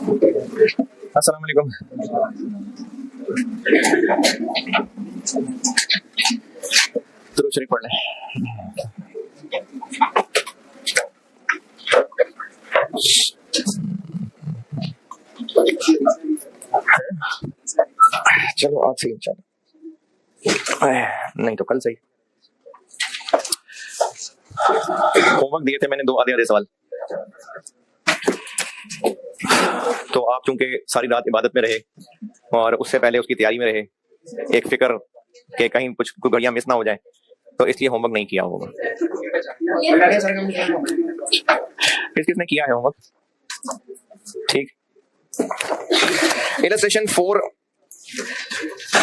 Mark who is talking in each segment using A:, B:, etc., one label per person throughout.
A: अस्सलाम वालेकुम। दुरूद शरीफ पढ़ लें। चलो आज सही, चलो नहीं तो कल सही। होमवर्क दिए थे मैंने 2 आधे सवाल, तो आप चूंकि सारी रात इबादत में रहे और उससे पहले उसकी तैयारी में रहे, एक फिक्र कि कहीं कुछ घड़ियां मिस ना हो जाए, तो इसलिए होमवर्क नहीं किया होगा। किसने किया है होमवर्क? ठीक। इलस्ट्रेशन 4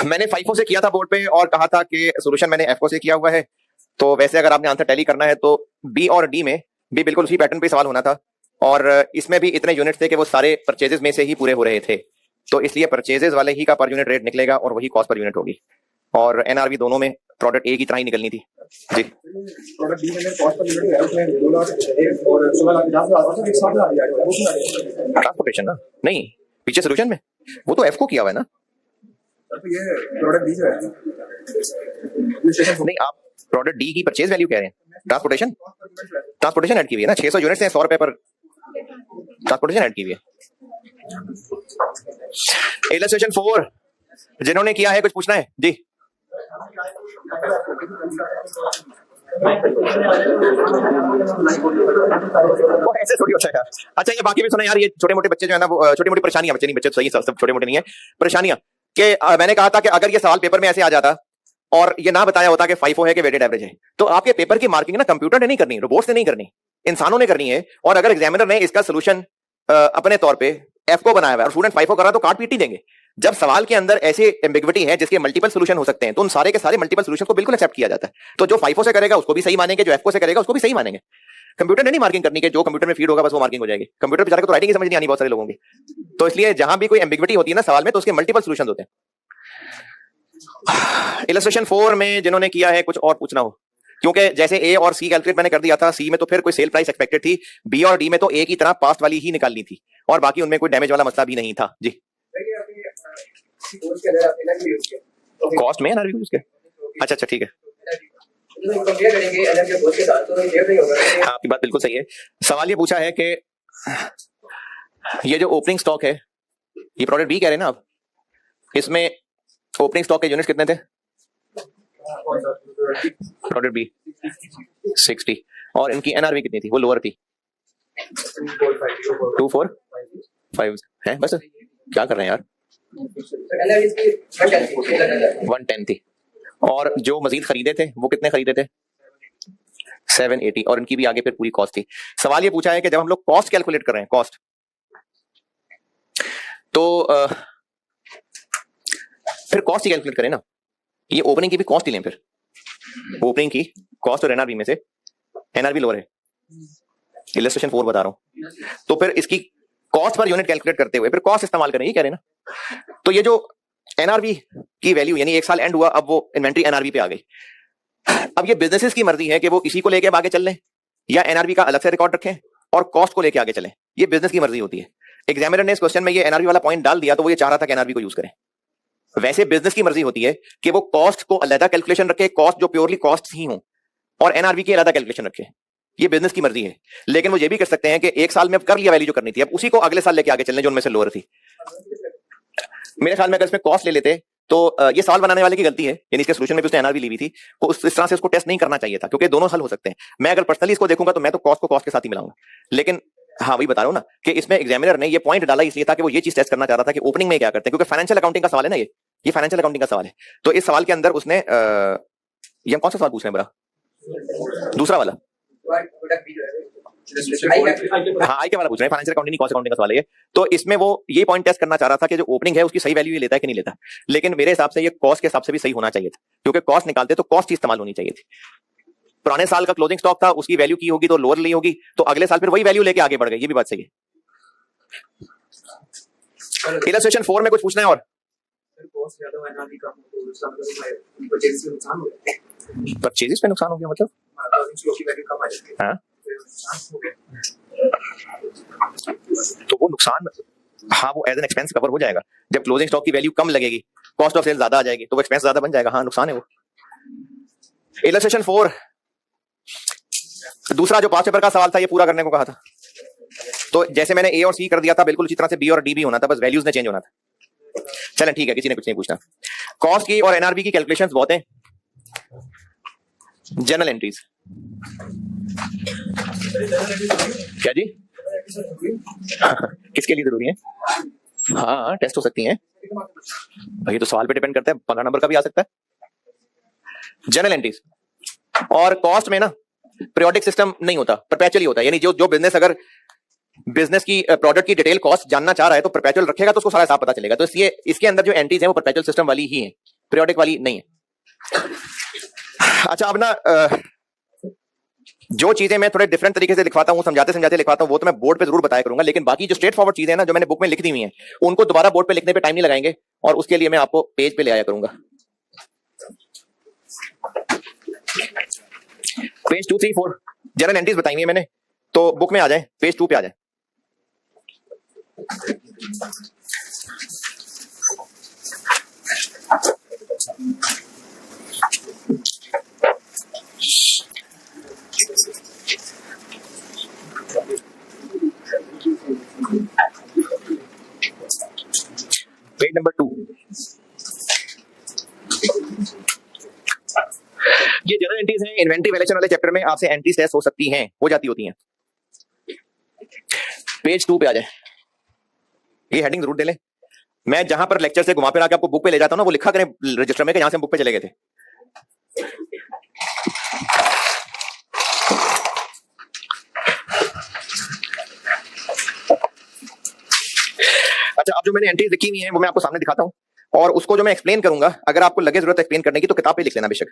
A: मैंने FIFO से किया था बोर्ड पे और कहा था कि सॉल्यूशन मैंने FO से किया हुआ है। तो वैसे अगर आपने आंसर टैली करना है तो बी और डी में भी बिल्कुल उसी पैटर्न पे सवाल होना था, और इसमें भी इतने यूनिट थे कि वो सारे परचेजेस में से ही पूरे हो रहे थे, तो इसलिए परचेजेस वाले ही का पर यूनिट रेट निकलेगा और वही कॉस्ट पर यूनिट होगी। और NRV दोनों में प्रोडक्ट ए की तरह ही निकलनी थी जी। प्रोडक्ट बी में कॉस्ट पर यूनिट है, उसमें 2 लाख और 16 लाख 50,000 एक साथ आ गया। ट्रांसपोर्टेशन ना नहीं, पीछे सॉल्यूशन में वो तो F को किया हुआ है ना, ये प्रोडक्ट डी है नहीं। आप प्रोडक्ट डी की परचेज वैल्यू कह रहे हैं, ट्रांसपोर्टेशन ऐड की हुई है ना। 600 यूनिट्स हैं, 100 रुपए पर ट्रांसपोर्टेशन ऐड की हुई है। इलस्ट्रेशन 4 जिन्होंने किया है कुछ पूछना है जी? वो ऐसे थोड़ी होता है यार। अच्छा ये बाकी भी सुना यार, ये छोटे मोटे बच्चे जो है ना, वो छोटी मोटी परेशानियां, बच्चे नहीं, बच्चे तो सही सब छोटे मोटे नहीं है परेशानियां, कि मैंने कहा था कि अगर ये सवाल पेपर में ऐसे आ जाता और ये ना बताया होता कि FIFO है कि वेटेड एवरेज है, तो आपके पेपर की मार्किंग ना कंप्यूटर ने नहीं करनी, रोबोट से नहीं करनी, इंसानों ने करनी है। और अगर एग्जामिनर ने इसका सोल्यूशन अपने तौर पे F को बनाया हुआ है और स्टूडेंट FIFO कर रहा तो काट पीट ही देंगे। जब सवाल के अंदर ऐसे एम्बिग्विटी है जिसके मल्टीपल सोल्यूशन हो सकते हैं, तो उन सारे के सारे मल्टीपल सोल्यूशन को बिल्कुल एक्सेप्ट किया जाता है। तो जो FIFO से करेगा उसको भी सही मानेंगे, जो F को से करेगा उसको भी सही मानेंगे। कंप्यूटर ने नहीं मार्किंग करनी कि जो कंप्यूटर में फीड होगा बस वो मार्किंग हो जाएगी। कंप्यूटर बेचारे को तो राइटिंग ही समझ नहीं आनी बहुत सारे लोगों की। तो इसलिए जहां भी कोई एम्बिग्विटी होती है ना सवाल में, तो उसके मल्टीपल सोल्यूशन होते हैं। इलस्ट्रेशन 4 में जिन्होंने किया है कुछ और पूछना हो, क्योंकि जैसे ए और सी कैलकुलेट मैंने कर दिया था, सी में तो फिर कोई सेल प्राइस एक्सपेक्टेड थी, बी और डी में तो ए की तरह पास्ट वाली ही निकालनी थी और बाकी उनमें कोई डैमेज वाला मसला भी नहीं था जी। कॉस्ट में NRV यूज के, अच्छा ठीक है, आपकी बात बिल्कुल सही है। सवाल ये पूछा है कि ये जो ओपनिंग स्टॉक है, ये प्रोडक्ट बी कह रहे हैं ना आप, इसमें ओपनिंग स्टॉक के यूनिट्स कितने थे? प्रोडक्ट बी 60 और इनकी NRV कितनी थी? वो लोअर थी 245 है। बस क्या कर रहे हैं यार, 110 थी। और जो मजीद खरीदे थे वो कितने खरीदे थे? 780, और इनकी भी आगे फिर पूरी कॉस्ट थी। सवाल ये पूछा है कि जब हम लोग कॉस्ट कैलकुलेट कर रहे हैं, कॉस्ट, तो फिर कॉस्ट ही कैलकुलेट करें ना, ये ओपनिंग की भी कॉस्ट ही लें, फिर ओपनिंग की कॉस्ट और NRV में से NRV लोअर है, इलस्ट्रेशन 4 बता रहा हूं, तो फिर इसकी कॉस्ट पर यूनिट कैलकुलेट करते हुए फिर कॉस्ट इस्तेमाल करें, ये कह रहे हैं ना। तो ये जो NRV की वैल्यू यानी 1 साल एंड हुआ, अब वो इन्वेंट्री NRV पे आ गई। अब ये बिजनेसेस की मर्जी है कि वो इसी को लेके आगे चल लें या NRV का अलग से रिकॉर्ड रखें और कॉस्ट को लेके आगे चलें, ये बिजनेस की मर्जी होती है। एग्जामिनर ने इस क्वेश्चन में ये NRV वाला पॉइंट डाल दिया तो वो ये चाह रहा था कि NRV को यूज करें। वैसे बिजनेस की मर्जी होती है कि वो कॉस्ट को अलग कैलकुलेशन रखे, कॉस्ट जो प्योरली कॉस्ट ही हो, और NRV की अलग कैलकुलेशन रखे, ये बिजनेस की मर्जी है। लेकिन वो ये भी कर सकते हैं कि 1 साल में अब कर लिया वैल्यू जो करनी थी, अब उसी को अगले साल लेके आगे चलने जो उनमें से लोअर थी। मेरे ख्याल में अगर इसमें कॉस्ट ले लेते तो ये सवाल बनाने वाले की गलती है, यानी इसके सॉल्यूशन में भी उसने NRV ली हुई थी, तो इस तरह से उसको टेस्ट नहीं करना चाहिए था, क्योंकि दोनों हल हो सकते हैं। मैं अगर पर्सनली इसको देखूंगा तो मैं तो कॉस्ट को कॉस्ट के साथ ही मिलाऊंगा, लेकिन हाँ वही बता रहा हूँ ना कि इसमें एग्जामिनर ने ये पॉइंट डाला इसलिए था कि वो ये चीज टेस्ट करना चाह रहा था कि ओपनिंग में क्या करते हैं, क्योंकि फाइनेंशियल अकाउंटिंग का सवाल है ना, ये फाइनेंशियल अकाउंटिंग का सवाल है। तो इस सवाल के अंदर उसने ये हम कौन सा सवाल पूछ रहे हैं बड़ा, दूसरा वाला, हाँ आई के वाला पूछ रहे हैं, फाइनेंशियल अकाउंटिंग कॉस्ट अकाउंटिंग का सवाल है। तो इसमें वो ये पॉइंट टेस्ट करना चाह रहा था कि जो ओपनिंग है उसकी सही वैल्यू ये लेता है कि नहीं लेता। लेकिन मेरे हिसाब से ये कॉस्ट के हिसाब से भी सही होना चाहिए था, क्योंकि कॉस्ट निकालते तो कॉस्ट ही इस्तेमाल होनी चाहिए थी। पुराने साल का क्लोजिंग स्टॉक था, उसकी वैल्यू की होगी तो लोअर ली होगी, तो अगले साल फिर वही वैल्यू लेके आगे बढ़ गए, ये भी बात सही है। इलस्ट्रेशन 4 में कुछ पूछना है और? परचेजेस पे नुकसान हो गया मतलब? हाँ? तो वो नुकसान हाँ वो एज एन एक्सपेंस कवर हो जाएगा। जब क्लोजिंग स्टॉक की वैल्यू कम लगेगी, कॉस्ट ऑफ सेल ज्यादा आ जाएगी, तो वो एक्सपेंस ज्यादा बन जाएगा। हाँ नुकसान है वो। इलस्ट्रेशन 4, दूसरा जो पांच पेपर का सवाल था ये पूरा करने को कहा था। तो जैसे मैंने ए और सी कर दिया था, बिल्कुल उसी तरह से बी और डी भी होना था, बस वैल्यूज ने चेंज होना था। चलें ठीक है, किसी ने कुछ नहीं पूछना। कॉस्ट की और एनआरबी की कैलकुलेशंस बहुत हैं। जर्नल एंट्रीज क्या जी? किसके लिए जरूरी है? हाँ टेस्ट हो सकती हैं भाई, तो सवाल पे डिपेंड करता है, 15 नंबर का भी आ सकता है। जर्नल एंट्रीज और कॉस्ट में ना पीरियोडिक सिस्टम नहीं होता, परपेचुअली होता है। यानी जो बिजनेस अगर बिजनेस की प्रोडक्ट की डिटेल कॉस्ट जानना चाह रहा है तो परपेचुअल रखेगा तो उसको सारा हिसाब पता चलेगा। तो इसलिए इसके अंदर जो एंट्रीज है वो परपेचुअल सिस्टम वाली ही है, पीरियोडिक वाली नहीं है। अच्छा अब ना जो चीजें मैं थोड़े डिफरेंट तरीके से लिखवाता हूँ, समझाते समझाते लिखवाता हूँ, वो तो मैं बोर्ड पे जरूर बताया करूंगा, लेकिन बाकी जो स्ट्रेट फॉरवर्ड चीजें हैं ना जो मैंने बुक में लिख दी हुई हैं, उनको दोबारा बोर्ड पे लिखने पे टाइम नहीं लगाएंगे, और उसके लिए मैं आपको पेज पे ले आया करूंगा। पेज 2, 3, 4 जनरल एंट्रीज बताई हुई है मैंने, तो बुक में आ जाए, पेज 2 पे आ जाए। Page number 2। ये जनरल एंट्रीज हैं। इन्वेंटरी वैल्यूएशन वाले चैप्टर में आपसे एंट्रीज टेस्ट हो सकती हैं, हो जाती होती हैं। पेज 2 पे आ जाए, ये हेडिंग जरूर दे लें। मैं जहां पर लेक्चर से घुमा फिरा के आपको बुक पे ले जाता हूं ना, वो लिखा करें रजिस्टर में कि यहां से हम बुक पे चले गए थे। अच्छा अब जो मैंने एंट्रीज लिखी हुई हैं वो मैं आपको सामने दिखाता हूं, और उसको जो मैं एक्सप्लेन करूंगा, अगर आपको लगे जरूरत एक्सप्लेन करने की तो किताब पे लिख लेना बेशक,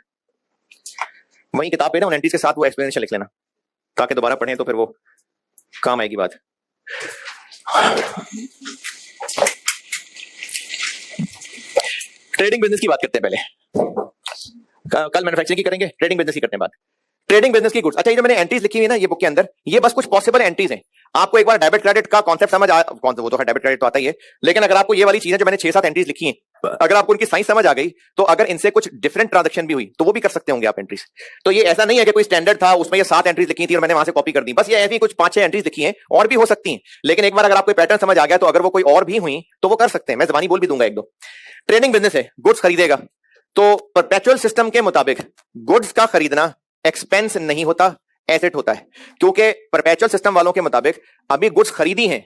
A: वही किताब पे ना उन एंट्रीज के साथ वो एक्सप्लेनेशन लिख लेना, ताकि दोबारा पढ़ें तो फिर वो काम आएगी बात। ट्रेडिंग बिजनेस की बात करते हैं पहले, कल मैन्युफैक्चरिंग की करेंगे, ट्रेडिंग बिजनेस की करते हैं बात। ट्रेडिंग बिजनेस की गुड्स। अच्छा ये जो मैंने एंट्रीज लिखी हुई है ना ये बुक के अंदर, ये बस कुछ पॉसिबल एंट्रीज हैं। आपको एक बार डेबिट क्रेडिट का कॉन्सेप्ट समझ आ, कौन सा वो तो है, डेबिट क्रेडिट तो आता ही है, लेकिन अगर आपको ये वाली चीजें जो मैंने 6-7 एंट्रीज लिखी हैं, अगर आपको उनकी साइंस समझ आ गई, तो अगर इनसे कुछ डिफरेंट ट्रांजैक्शन भी हुई तो वो भी कर सकते होंगे आप एंट्रीज। तो ये ऐसा नहीं है कि कोई स्टैंडर्ड था उसमें ये 7 एंट्रीज लिखी थी और मैंने वहां से कॉपी कर दी, बस ये ऐसी कुछ 5-6 एंट्रीज लिखी हैं, और भी हो सकती हैं, लेकिन एक बार अगर आपको पैटर्न समझ आ गया तो अगर वो कोई और भी हुई तो वो कर सकते हैं। मैं जबानी बोल भी दूंगा 1-2। ट्रेडिंग बिजनेस है, गुड्स खरीदेगा, तो परपेचुअल सिस्टम के मुताबिक गुड्स का खरीदना एक्सपेंस नहीं होता, एसेट होता है, क्योंकि परपेचुअल सिस्टम वालों के मुताबिक अभी गुड्स खरीदी हैं।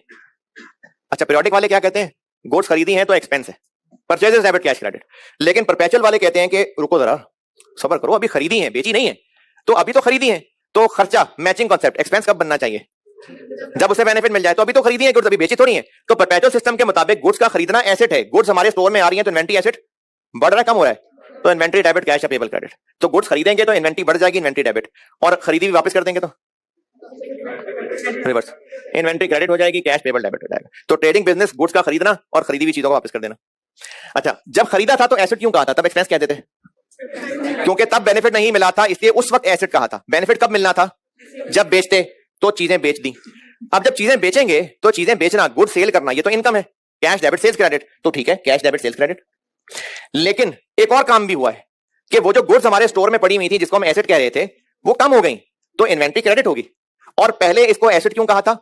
A: अच्छा पीरियोडिक वाले क्या कहते हैं, गुड्स खरीदी हैं तो एक्सपेंस है, परचेजेस डेबिट कैश क्रेडिट। लेकिन परपेचुअल वाले कहते हैं कि रुको जरा सब्र करो, अभी खरीदी हैं, बेची नहीं है, तो अभी तो खरीदी हैं, तो खर्चा मैचिंग कॉन्सेप्ट, एक्सपेंस कब बनना चाहिए, जब उसे बेनिफिट मिल जाए। तो अभी तो खरीदी है गुड्स, अभी बेची थोड़ी है। तो परपेचुअल सिस्टम के मुताबिक गुड्स का खरीदना एसेट है। गुड्स हमारे स्टोर में आ रही है तो इन्वेंटरी एसेट बढ़ रहा है, कम हो रहा है, तो इन्वेंटरी डेबिट कैश या पेबल क्रेडिट। तो गुड्स खरीदेंगे तो इन्वेंटरी बढ़ जाएगी, इन्वेंटरी डेबिट, और खरीदी भी वापस कर देंगे तो रिवर्स, इन्वेंटरी क्रेडिट हो जाएगी, कैश पेबल डेबिट हो जाएगा। तो ट्रेडिंग बिजनेस गुड्स का खरीदना और खरीदी हुई चीजों को वापस कर देना। अच्छा जब खरीदा था तो एसेट क्यों कहा था, तब एक्सपेंस कहते थे, क्योंकि तब बेनिफिट नहीं मिला था, इसलिए उस वक्त एसेट कहा था। बेनिफिट कब मिलना था, जब बेचते, तो चीजें बेच दी। अब जब चीजें बेचेंगे तो चीजें बेचना, गुड सेल करना, ये तो इनकम है, कैश डेबिट सेल्स क्रेडिट, तो ठीक है कैश डेबिट सेल्स क्रेडिट। लेकिन एक और काम भी हुआ है कि वो जो गुड्स हमारे स्टोर में पड़ी हुई थी जिसको हम एसेट कह रहे थे वो कम हो गई, तो इन्वेंटरी क्रेडिट होगी। और पहले इसको एसेट क्यों कहा था,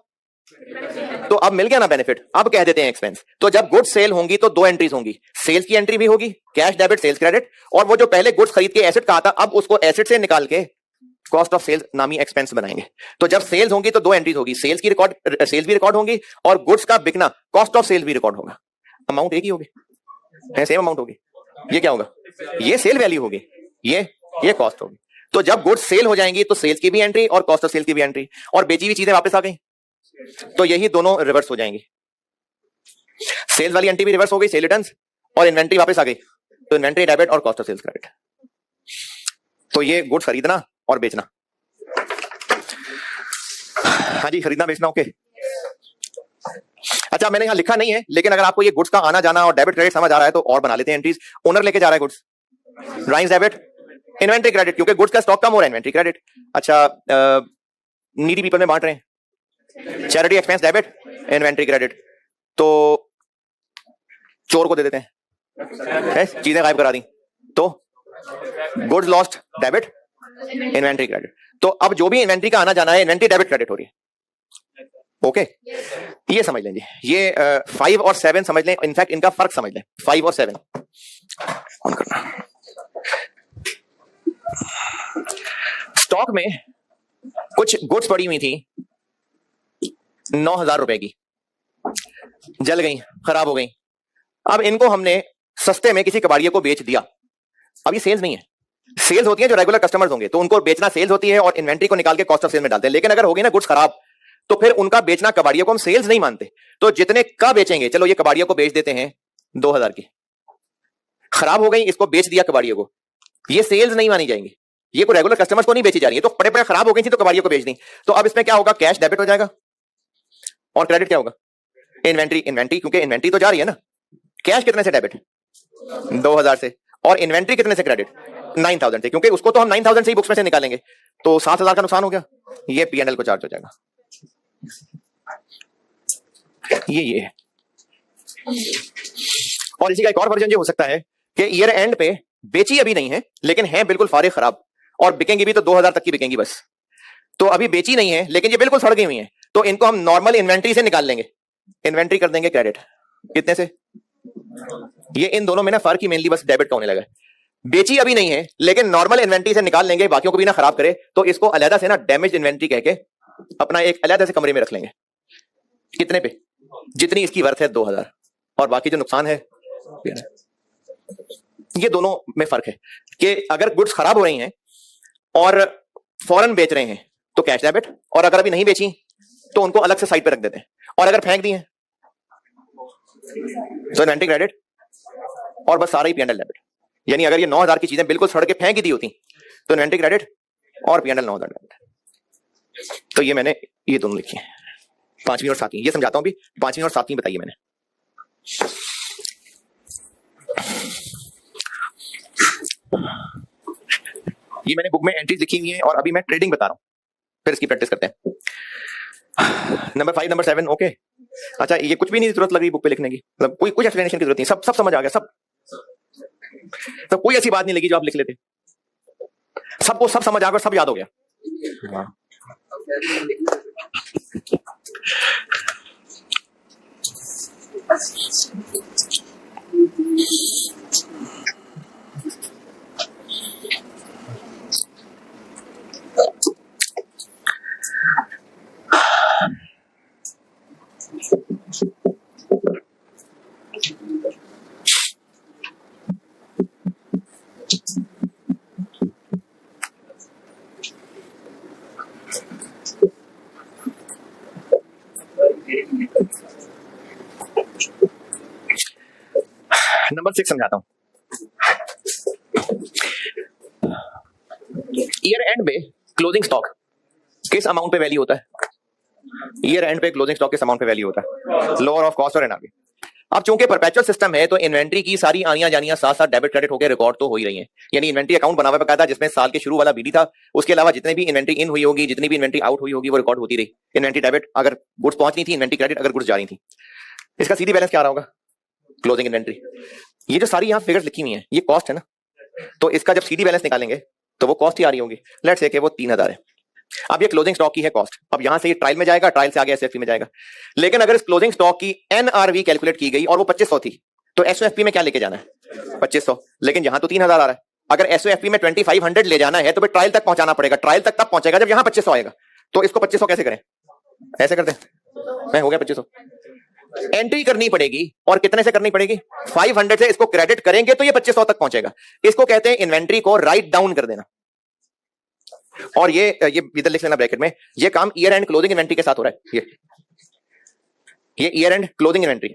A: तो अब मिल गया ना बेनिफिट, अब कह देते हैं एक्सपेंस। तो जब गुड्स सेल होंगी तो 2 एंट्रीज होंगी, सेल्स की एंट्री भी होगी, कैश डेबिट सेल्स क्रेडिट, और वो जो पहले गुड्स खरीद के एसेट कहा था अब उसको एसेट से निकाल के कॉस्ट ऑफ सेल्स नामी एक्सपेंस बनाएंगे। तो जब सेल्स होंगी तो 2 एंट्रीज होगी, सेल्स की रिकॉर्ड, सेल्स भी रिकॉर्ड होंगी और गुड्स का बिकना, कॉस्ट ऑफ सेल्स भी रिकॉर्ड होगा। अमाउंट एक ही होगी, सेम अमाउंट होगी। ये क्या होगा, ये सेल वैल्यू होगी, ये कॉस्ट होगी। तो जब गुड्स सेल हो जाएंगी तो सेल्स की भी एंट्री और कॉस्ट ऑफ सेल्स की भी एंट्री, और बेची हुई चीजें वापस आ गई, तो यही दोनों रिवर्स हो जाएंगी। सेल्स वाली एंट्री भी रिवर्स हो गई, सेल रिटर्न्स, और इन्वेंट्री वापस आ गई, तो इन्वेंट्री डेबिट और कॉस्ट ऑफ सेल्स क्रेडिट। तो ये गुड्स खरीदना और बेचना। हाँ जी, खरीदना बेचना ओके। अच्छा मैंने यहां लिखा नहीं है, लेकिन अगर आपको ये गुड्स का आना जाना और डेबिट क्रेडिट समझ आ रहा है तो और बना लेते हैं एंट्रीज। ओनर लेके जा रहा है goods, drawings debit, inventory credit, क्योंकि गुड्स का स्टॉक कम हो रहा है, इन्वेंट्री क्रेडिट। अच्छा नीडी पीपल में बांट रहे हैं, charity expense debit, inventory credit. तो चोर को दे देते हैं, चीजें गायब करा दी, तो goods lost debit, inventory credit. तो अब जो भी इन्वेंट्री का आना जाना है, इन्वेंट्री डेबिट क्रेडिट हो रही है। ओके ये समझ लें जी, ये 5 और 7 समझ लें, इनफैक्ट इनका फर्क समझ लें, 5 और 7 ऑन करना। स्टॉक में कुछ गुड्स पड़ी हुई थी 9,000 रुपए की, जल गई, खराब हो गई। अब इनको हमने सस्ते में किसी कबाड़िए को बेच दिया। अब ये सेल्स नहीं है, सेल्स होती है जो रेगुलर कस्टमर्स होंगे तो उनको बेचना सेल्स होती है और इन्वेंट्री को निकाल के कॉस्ट ऑफ सेल में डालते हैं। लेकिन अगर होगी ना गुड्स खराब, तो फिर उनका बेचना कबाड़ियों को हम सेल्स नहीं मानते। तो जितने का बेचेंगे, चलो ये कबाड़ियों को बेच देते हैं 2,000 की, खराब हो गई, इसको बेच दिया कबाड़ियों को, ये सेल्स नहीं मानी जाएंगी, ये कोई रेगुलर कस्टमर्स को नहीं बेची जा रही है। तो पड़े पड़े खराब हो गई थी तो कबाड़ियों को बेच दी। तो अब इसमें क्या होगा, कैश डेबिट हो जाएगा और क्रेडिट क्या होगा, इन्वेंट्री। इन्वेंट्री क्योंकि इन्वेंट्री तो जा रही है ना, कैश कितने से डेबिट, 2,000 से, और इन्वेंट्री कितने से क्रेडिट, 9,000 से, क्योंकि उसको तो हम 9,000 से ही बुक्स में से निकालेंगे। तो 7,000 का नुकसान हो गया, ये P&L को चार्ज हो जाएगा। ये है। और इसी का एक और वर्जन ये हो सकता है कि ईयर एंड पे बेची अभी नहीं है लेकिन है बिल्कुल फारिग खराब, और बिकेंगी भी तो 2,000 तक की बिकेंगी बस। तो अभी बेची नहीं है लेकिन ये बिल्कुल सड़ गई हुई है, तो इनको हम नॉर्मल इन्वेंट्री से निकाल लेंगे, इन्वेंट्री कर देंगे क्रेडिट। कितने से, ये इन दोनों में ना फर्क ही मेनली बस डेबिट का होने लगा है। बेची अभी नहीं है लेकिन नॉर्मल इन्वेंट्री से निकाल लेंगे, बाकियों को भी ना खराब करे, तो इसको अलहदा से ना डैमेज इन्वेंट्री कह के अपना एक अलहदा से कमरे में रख लेंगे। कितने पे, जितनी इसकी वर्थ है 2,000, और बाकी जो नुकसान है। ये दोनों में फर्क है कि अगर गुड्स खराब हो रही हैं और फौरन बेच रहे हैं तो कैश डेबिट, और अगर अभी नहीं बेची तो उनको अलग से साइड पे रख देते हैं, और अगर फेंक दी है तो इन्वेंट्री क्रेडिट और बस सारा ही P&L डेबिट। यानी अगर ये 9,000 की चीजें बिल्कुल सड़ के फेंक ही दी होती तो इन्वेंट्री क्रेडिट और P&L 9,000 डेबिट। तो ये मैंने ये दोनों लिखी है, 5वीं और 7वीं, ये समझाता हूं भी, 5वीं और 7वीं बताइए मैंने। ये मैंने बुक में एंट्रीज लिखी हुई है और अभी मैं ट्रेडिंग बता रहा हूं, फिर इसकी प्रैक्टिस करते हैं। Number 5 number 7 okay. अच्छा ये कुछ भी नहीं जरूरत लग रही बुक पे लिखने की, मतलब कोई कुछ एक्सप्लेनेशन की जरूरत नहीं, सब समझ आ गया, सब तो कोई ऐसी बात नहीं लगी जो आप लिख लेते, सबको सब समझ आ गया, सब याद हो गया। नंबर 6 समझाता हूं। ईयर एंड पे क्लोजिंग स्टॉक किस अमाउंट पे वैल्यू होता है, ईयर एंड पे क्लोजिंग स्टॉक किस अमाउंट पे वैल्यू होता है, लोअर ऑफ कॉस्ट और एनआरवी। अब चूंकि परपेचुअल सिस्टम है तो इन्वेंट्री की सारी आनियां जानियां साथ साथ डेबिट क्रेडिट होकर रिकॉर्ड तो हो ही रही है। यानी इन्वेंट्री अकाउंट बना हुआ बकायदा जिसमें साल के शुरू वाला बीडी था, उसके अलावा जितने भी इन्वेंट्री इन हुई होगी, जितनी भी इन्वेंट्री आउट हुई होगी वो रिकॉर्ड होती रही। इन्वेंट्री डेबिट अगर गुड्स पहुंचनी थी, इन्वेंट्री क्रेडिट अगर गुड्स जा रही थी। इसका सीधी बैलेंस क्या आ रहा होगा, क्लोजिंग इन्वेंट्री। ये जो सारी यहाँ फिगर्स लिखी हुई है ये कॉस्ट है ना, तो इसका जब सीधी बैलेंस निकालेंगे तो वो कॉस्ट ही आ रही होगी। लेट्स से कि वो 3,000 है। अब ये क्लोजिंग स्टॉक की है कॉस्ट, अब यहां से ये ट्रायल में जाएगा, ट्रायल से आगे एसएफपी में जाएगा। लेकिन अगर इस क्लोजिंग स्टॉक की एनआरवी कैलकुलेट की गई और वो 2,500 थी तो एसओएफपी में क्या लेके जाना है, 2,500। लेकिन यहां तो 3,000 आ रहा है, अगर एसओएफपी में 2,500 ले जाना है तो फिर ट्रायल तक पहुंचाना पड़ेगा। ट्रायल तक तब पहुंचेगा जब यहां 2,500 आएगा। तो इसको 2,500 कैसे करें, ऐसे करते हैं, मैं हो गया 2,500। एंट्री करनी पड़ेगी और कितने से करनी पड़ेगी, 500 से इसको क्रेडिट करेंगे तो ये 2,500 तक पहुंचेगा। इसको कहते हैं इन्वेंट्री को राइट डाउन कर देना। और ये इधर लिख लेना ब्रैकेट में, ये काम ईयर एंड क्लोजिंग इन्वेंट्री के साथ हो रहा है। ये ईयर एंड क्लोजिंग इन्वेंट्री,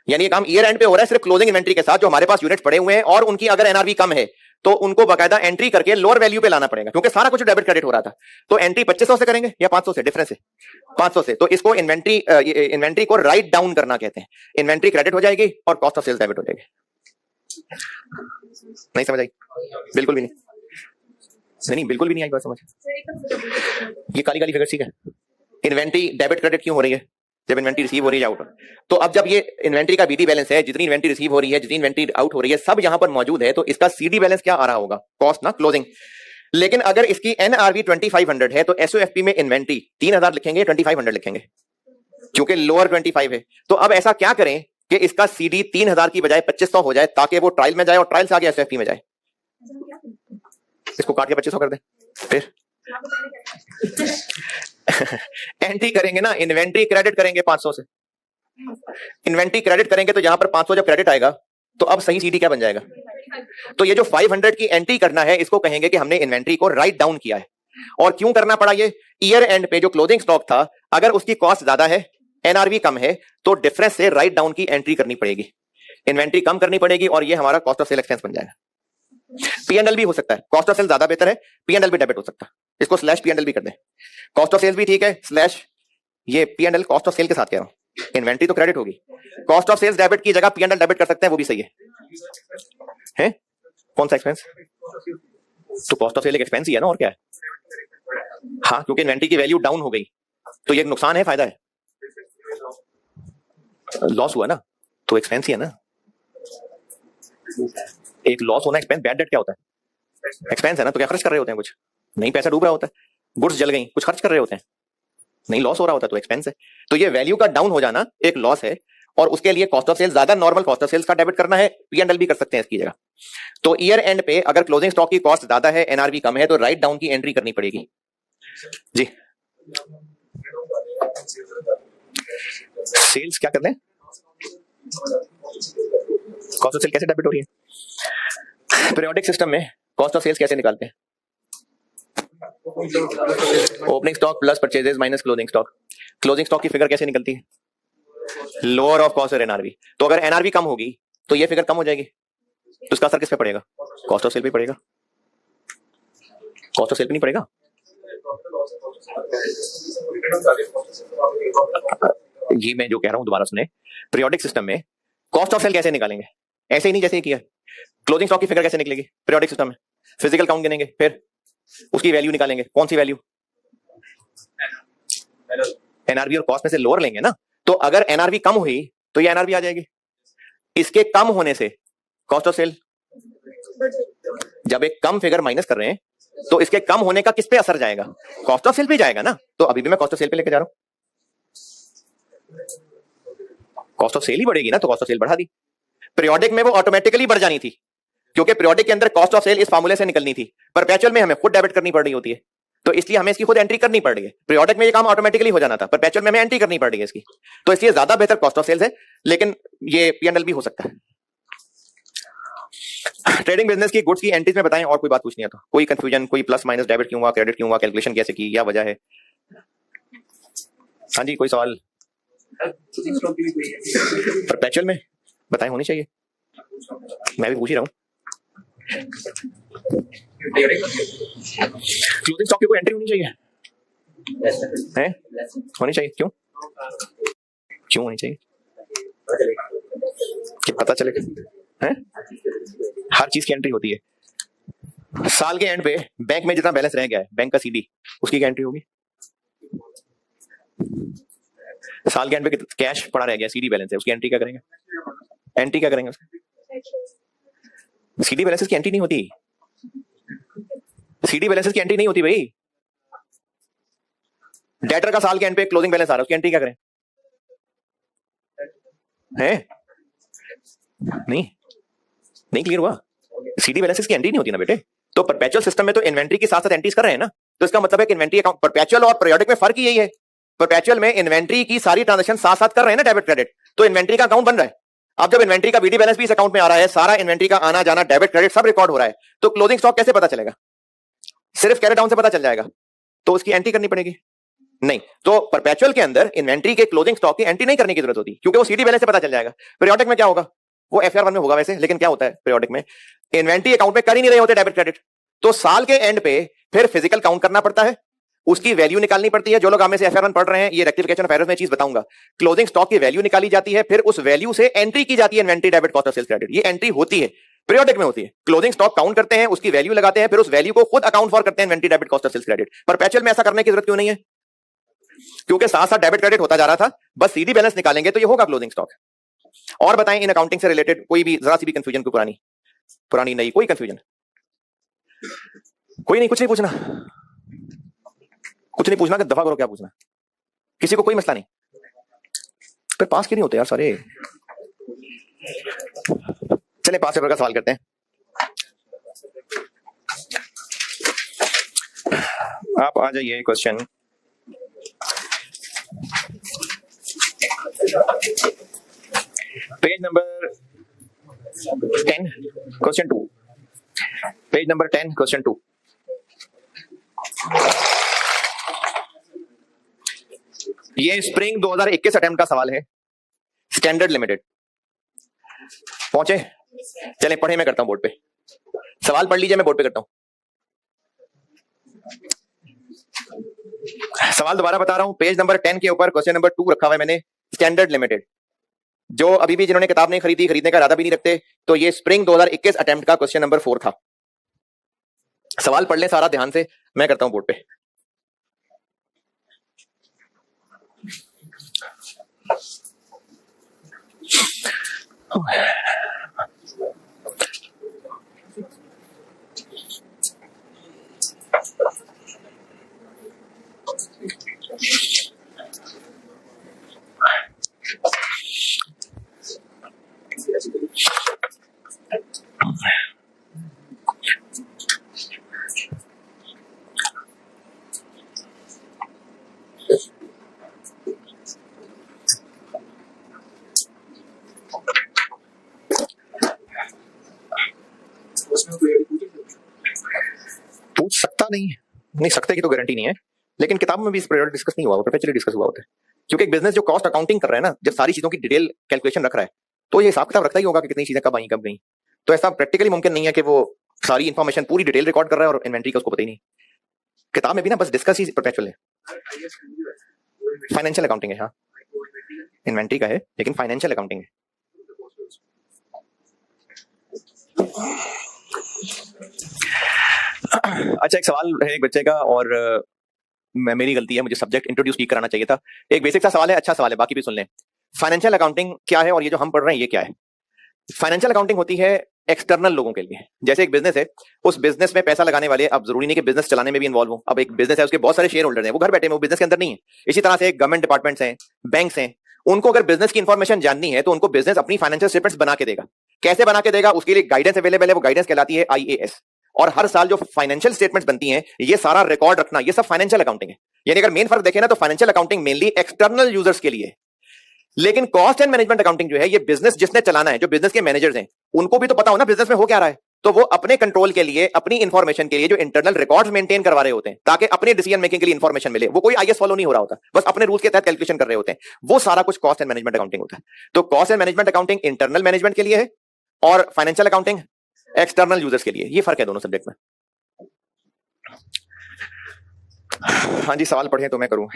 A: यानी ये काम ईयर एंड पे हो रहा है सिर्फ क्लोजिंग इन्वेंट्री के साथ। जो हमारे पास यूनिट पड़े हुए हैं और उनकी अगर एनआरवी कम है तो उनको बाकायदा एंट्री करके लोअर वैल्यू पे लाना पड़ेगा, क्योंकि सारा कुछ डेबिट क्रेडिट हो रहा था। तो एंट्री 2,500 से करेंगे या 500 से, डिफरेंस है 500 से। तो इसको इन्वेंट्री को राइट डाउन करना कहते हैं। इन्वेंट्री क्रेडिट हो जाएगी और कॉस्ट ऑफ सेल्स डेबिट हो जाएगी। नहीं समझ आई, बिल्कुल भी नहीं, बिल्कुल भी नहीं आई बात समझ। ये काली काली फिगर ठीक है। इन्वेंट्री डेबिट क्रेडिट क्यों हो रही है, जब इन्वेंट्री रिसीव हो रही है आउट। तो अब जब ये इन्वेंट्री का बीडी बैलेंस है, जितनी इन्वेंट्री रिसीव हो रही है, जितनी इन्वेंट्री आउट हो रही है, सब यहां पर मौजूद है, तो इसका सीडी बैलेंस क्या आ रहा होगा? कॉस्ट ना, क्लोजिंग। लेकिन अगर इसकी एनआरवी 2500 है तो एसओएफपी में इन्वेंट्री 3000 लिखेंगे, 2500 लिखेंगे, क्योंकि लोअर 25 है। तो अब ऐसा क्या करें कि इसका सीडी 3000 की बजाय 2500 हो जाए, ताकि वो ट्रायल में जाए और ट्रायल से आगे एसओएफपी में जाए। इसको काट के 2500 कर दें, फिर एंट्री करेंगे ना, इन्वेंट्री क्रेडिट करेंगे 500 से। इन्वेंट्री क्रेडिट करेंगे तो यहां पर 500 जब क्रेडिट आएगा तो अब सही सीडी क्या बन जाएगा? तो ये जो 500 की एंट्री करना है, इसको कहेंगे कि हमने इन्वेंट्री को राइट डाउन किया है। और क्यों करना पड़ा ये? ईयर एंड पे जो क्लोजिंग स्टॉक था, अगर उसकी कॉस्ट ज्यादा है, एनआरवी कम है, तो डिफरेंस से राइट डाउन की एंट्री करनी पड़ेगी, इन्वेंट्री कम करनी पड़ेगी, और ये हमारा कॉस्ट ऑफ सेल एक्सपेंस बन जाएगा। पीएनएल भी हो सकता है, कॉस्ट ऑफ सेल ज्यादा बेहतर है, पीएनएल भी डेबिट हो सकता है, इसको स्लैश पीएनएल भी कर दें। कॉस्ट ऑफ सेल भी ठीक है, स्लैश ये पीएनएल कॉस्ट ऑफ सेल के साथ कह रहा हूं, इन्वेंट्री तो क्रेडिट होगी, कॉस्ट ऑफ सेल्स डेबिट की जगह पीएनएल डेबिट कर सकते हैं, वो भी सही है? कौन सा एक्सपेंस? तो कॉस्ट ऑफ सेल एक एक्सपेंस ही है ना, और क्या है? हाँ, क्योंकि इन्वेंट्री की वैल्यू डाउन हो गई, तो ये नुकसान है, फायदा है? लॉस हुआ ना, तो एक्सपेंस ही है ना। एक लॉस होना एक्सपेंस, बैड डेट क्या होता है? एक्सपेंस है ना। तो क्या खर्च कर रहे होते हैं? कुछ नहीं, पैसा डूब रहा होता है, गुड्स जल गई, कुछ खर्च कर रहे होते हैं, नहीं, लॉस हो रहा होता है, तो एक्सपेंस है। तो ये वैल्यू का डाउन हो जाना एक लॉस है, और उसके लिए कॉस्ट ऑफ सेल्स ज्यादा नॉर्मल कॉस्ट ऑफ सेल्स का डेबिट करना है, पीएनएल भी कर सकते हैं इसकी जगह। तो ईयर एंड पे अगर क्लोजिंग स्टॉक की कॉस्ट ज्यादा है, एनआरवी कम है, तो राइट डाउन की एंट्री करनी पड़ेगी जी। सेल्स क्या कर लें? कॉस्ट ऑफ सेल कैसे डेबिट हो रही है? पीरियोडिक सिस्टम में कॉस्ट ऑफ सेल्स कैसे निकालते हैं? Opening stock plus purchases minus closing stock. Closing stock की फिगर कैसे निकलती है? लोअर ऑफ कॉस्ट और एनआरवी। तो अगर एनआरवी कम होगी तो ये फिगर कम हो जाएगी, तो इसका असर किस पे पड़ेगा? कॉस्ट ऑफ सेल पे पड़ेगा। कॉस्ट ऑफ सेल पे नहीं पड़ेगा? ये मैं जो कह रहा हूं दोबारा सुने, पीरियोडिक सिस्टम में कॉस्ट ऑफ सेल कैसे निकालेंगे? ऐसे ही नहीं जैसे ही किया। क्लोजिंग स्टॉक की फिगर कैसे निकलेगी पीरियोडिक सिस्टम में? फिजिकल काउंट गिनेंगे, फिर उसकी वैल्यू निकालेंगे। कौन सी वैल्यू? एनआरवी और कॉस्ट में से लोअर लेंगे ना। तो अगर एनआरवी कम हुई तो ये एनआरवी आ जाएगी, इसके कम होने से कॉस्ट ऑफ सेल, जब एक कम फिगर माइनस कर रहे हैं तो इसके कम होने का किस पे असर जाएगा? कॉस्ट ऑफ सेल पे जाएगा ना। तो अभी भी मैं कॉस्ट ऑफ सेल पे लेके जा रहा हूं, कॉस्ट ऑफ सेल ही बढ़ेगी ना, तो कॉस्ट ऑफ सेल बढ़ा दी। पीरियोडिक में वो ऑटोमेटिकली बढ़ जानी थी, क्योंकि पीरियोडिक के अंदर कॉस्ट ऑफ सेल इस फार्मूले से निकलनी थी। परपेचुअल में हमें खुद डेबिट करनी पड़ रही होती है, तो इसलिए हमें इसकी खुद एंट्री करनी पड़ रही है। पीरियोडिक में ये काम ऑटोमेटिकली हो जाना था, परपेचुअल में हमें एंट्री करनी पड़ रही है इसकी, तो इसलिए ज्यादा बेहतर कॉस्ट ऑफ सेल्स है, लेकिन ये पीएनएल भी हो सकता है। ट्रेडिंग बिजनेस की गुड्स की एंट्रीज में बताएं, और कोई बात पूछनी है तो? कोई कंफ्यूजन, कोई प्लस माइनस डेबिट क्यों हुआ, क्रेडिट क्यों हुआ, कैलकुलेशन कैसे की, क्या वजह है? हाँ जी, कोई सवाल? परपेचुअल में बताएं, होनी चाहिए, मैं भी पूछ ही रहा हूं। क्लोजिंग स्टॉक की कोई एंट्री होनी चाहिए है? होनी चाहिए। क्यों क्यों होनी चाहिए? कि पता चलेगा है? हर चीज की एंट्री होती है। साल के एंड पे बैंक में जितना बैलेंस रह गया है, बैंक का सीडी, उसकी क्या एंट्री होगी? साल के एंड पे कैश पड़ा रह गया, सीडी बैलेंस है, उसकी एंट्री क्या करेंगे? एंट्री क्या करेंगे उसकी? सीडी बैलेंसेस की एंट्री नहीं होती, सीडी बैलेंसेस की एंट्री नहीं होती भाई। डेटर का साल के एंड पे क्लोजिंग बैलेंस आ रहा है, उसकी एंट्री क्या करें? है नहीं क्लियर हुआ? सीडी बैलेंसेस की एंट्री नहीं होती ना बेटे। तो परपेचुअल सिस्टम में तो इन्वेंट्री के साथ साथ एंट्रीज कर रहे हैं ना, तो इसका मतलब है कि इन्वेंट्री अकाउंट, परपेचुअल और पीरियोडिक में फर्क ही यही है। परपेचुअल में इन्वेंट्री की सारी ट्रांजैक्शन साथ साथ कर रहे हैं ना, डेबिट क्रेडिट, तो इन्वेंट्री का अकाउंट बन रहा है। अब जब इन्वेंट्री का बीडी बैलेंस भी इस अकाउंट में आ रहा है, सारा इन्वेंट्री का आना जाना, डेबिट क्रेडिट सब रिकॉर्ड हो रहा है, तो क्लोजिंग स्टॉक कैसे पता चलेगा? सिर्फ कैरेट डाउन से पता चल जाएगा, तो उसकी एंट्री करनी पड़ेगी नहीं। तो परपेचुअल के अंदर इन्वेंट्री के क्लोजिंग स्टॉक की एंट्री नहीं करने की जरूरत होती, क्योंकि वो सीडी बैलेंस से पता चल जाएगा। पीरियोडिक में क्या होगा? वो एफआर 1 में होगा वैसे, लेकिन क्या होता है पीरियोडिक में, इन्वेंट्री अकाउंट में कर ही नहीं रहे होते डेबिट क्रेडिट, तो साल के एंड पे फिर फिजिकल काउंट करना पड़ता है, उसकी वैल्यू निकालनी पड़ती है। जो लोग हमें से एफआर 1 पढ़ रहे हैं, ये रेक्टिफिकेशन ऑफ एरर्स में चीज बताऊंगा। क्लोजिंग स्टॉक की वैल्यू निकाली जाती है, फिर उस वैल्यू से एंट्री की जाती है inventory debit cost of sales credit. ये एंट्री होती है, पीरियोडिक में होती है। क्लोजिंग स्टॉक काउंट करते हैं, उसकी वैल्यू लगाते हैं, फिर उस वैल्यू को खुद अकाउंट फॉर करते हैं inventory debit cost of sales credit. Perpetual में ऐसा करने की जरूरत क्यों नहीं है? क्योंकि साथ साथ डेबिट क्रेडिट होता जा रहा था, बस सीडी बैलेंस निकालेंगे तो ये होगा क्लोजिंग स्टॉक। और बताएं इन अकाउंटिंग से रिलेटेड कोई भी जरा सी भी कंफ्यूजन, कोई पुरानी नई कोई कंफ्यूजन? कोई नहीं, कुछ नहीं पूछना, कुछ नहीं पूछना कि दफा करो क्या पूछना, किसी को कोई मसला नहीं। फिर पास क्यों नहीं होते यार सारे? चले पास पेपर का सवाल करते हैं। आप आ जाइए question page number 10 question 2, page number 10 question 2। ये स्प्रिंग 2021 अटेम्प्ट का सवाल है, स्टैंडर्ड लिमिटेड। पहुंचे? चलें पढ़े, मैं करता हूं बोर्ड पे सवाल, पढ़ लीजिए, मैं बोर्ड पे करता हूं सवाल। दोबारा बता रहा हूं, पेज नंबर 10 के ऊपर क्वेश्चन नंबर 2 रखा हुआ है मैंने, स्टैंडर्ड लिमिटेड। जो अभी भी जिन्होंने किताब नहीं खरीदी, खरीदने का इरादा भी नहीं रखते, तो ये स्प्रिंग 2021 अटेम्प्ट का क्वेश्चन नंबर 4 था। सवाल पढ़ लें सारा ध्यान से, मैं करता हूं बोर्ड पे। पूछ सकता नहीं सकते की तो गारंटी नहीं है, लेकिन किताब में भी इस पर डिस्कस नहीं हुआ, परपेचुअली डिस्कस हुआ होता है। क्योंकि एक बिजनेस जो कॉस्ट अकाउंटिंग कर रहा है ना, जब सारी चीजों की डिटेल कैलकुलेशन रख रहा है, तो ये हिसाब किताब रखता ही होगा कि कितनी चीजें कब आई कब गई। तो ऐसा प्रैक्टिकली मुमकिन नहीं है कि वो सारी इंफॉर्मेशन पूरी डिटेल रिकॉर्ड कर रहा है और इन्वेंट्री का उसको पता ही नहीं। किताब में भी ना बस डिस्कस ही परपेचुअल है। फाइनेंशियल अकाउंटिंग है, हाँ इन्वेंट्री का है, लेकिन फाइनेंशियल अकाउंटिंग है। अच्छा, एक सवाल है एक बच्चे का, और मेरी गलती है, मुझे सब्जेक्ट इंट्रोड्यूस ठीक कराना चाहिए था। एक बेसिक सा सवाल है, अच्छा सवाल है, बाकी भी सुन लें। फाइनेंशियल अकाउंटिंग क्या है और ये जो हम पढ़ रहे हैं ये क्या है? फाइनेंशियल अकाउंटिंग होती है एक्सटर्नल लोगों के लिए। जैसे एक बिजनेस है, उस बिजनेस में पैसा लगाने वाले, अब जरूरी नहीं कि बिजनेस चलाने में भी इन्वॉल्व हो। अब एक बिजनेस है, उसके बहुत सारे शेयर होल्डर हैं, वो घर बैठे हैं, वो बिजनेस के अंदर नहीं है। इसी तरह से गवर्नमेंट डिपार्टमेंट्स हैं, बैंक्स हैं, उनको अगर बिजनेस की इंफॉर्मेशन जाननी है तो उनको बिजनेस अपनी फाइनेंशियल स्टेटमेंट्स बना के देगा। कैसे बना के देगा, उसके लिए गाइडेंस अवेलेबल है, वो गाइडेंस कहलाती है IAS। और हर साल जो फाइनेंशियल स्टेटमेंट्स बनती हैं, ये सारा रिकॉर्ड रखना, ये सब फाइनेंशियल अकाउंटिंग है। यानी अगर मेन फर्क देखें ना, तो financial accounting mainly external users के लिए, लेकिन कॉस्ट एंड मैनेजमेंट अकाउंटिंग जो है, ये बिजनेस जिसने चलाना है, जो बिजनेस के मैनेजर्स हैं, उनको भी तो पता हो ना बिजनेस में हो क्या रहा है, तो वो अपने कंट्रोल के लिए, अपनी इंफॉर्मेशन के लिए जो इंटरनल रिकॉर्ड्स मेंटेन करवा रहे होते हैं, ताकि अपने डिसीजन मेकिंग के लिए इंफॉर्मेशन मिले। वो कोई IAS फॉलो नहीं हो रहा होता, बस अपने रूल्स के तहत कैलकुलेशन कर रहे होते हैं। वो सारा कुछ कॉस्ट एंड मैनेजमेंट अकाउंटिंग होता है। तो cost and management accounting internal management के लिए है और फाइनेंशियल अकाउंटिंग एक्सटर्नल यूजर्स के लिए। ये फर्क है दोनों सब्जेक्ट में। हाँ जी, सवाल पढ़े तो मैं करूं।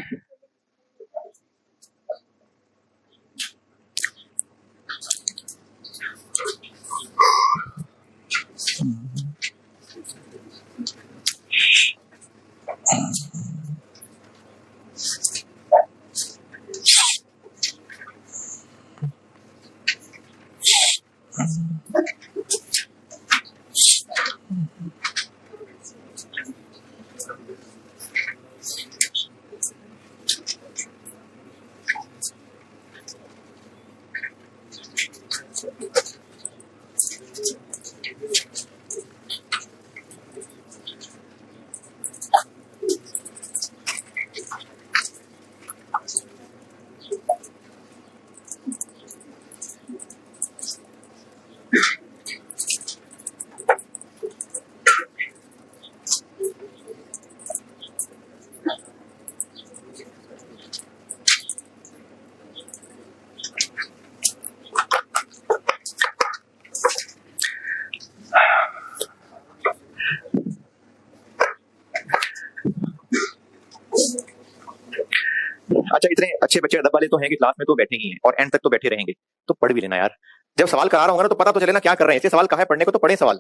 A: अच्छा, इतने अच्छे बच्चे अदब वाले तो हैं कि क्लास में तो बैठे ही हैं और एंड तक तो बैठे रहेंगे, तो पढ़ भी लेना यार। जब सवाल करा रहा होगा ना तो पता तो चले ना क्या कर रहे हैं। ऐसे सवाल कहा है पढ़ने को, तो पढ़े सवाल।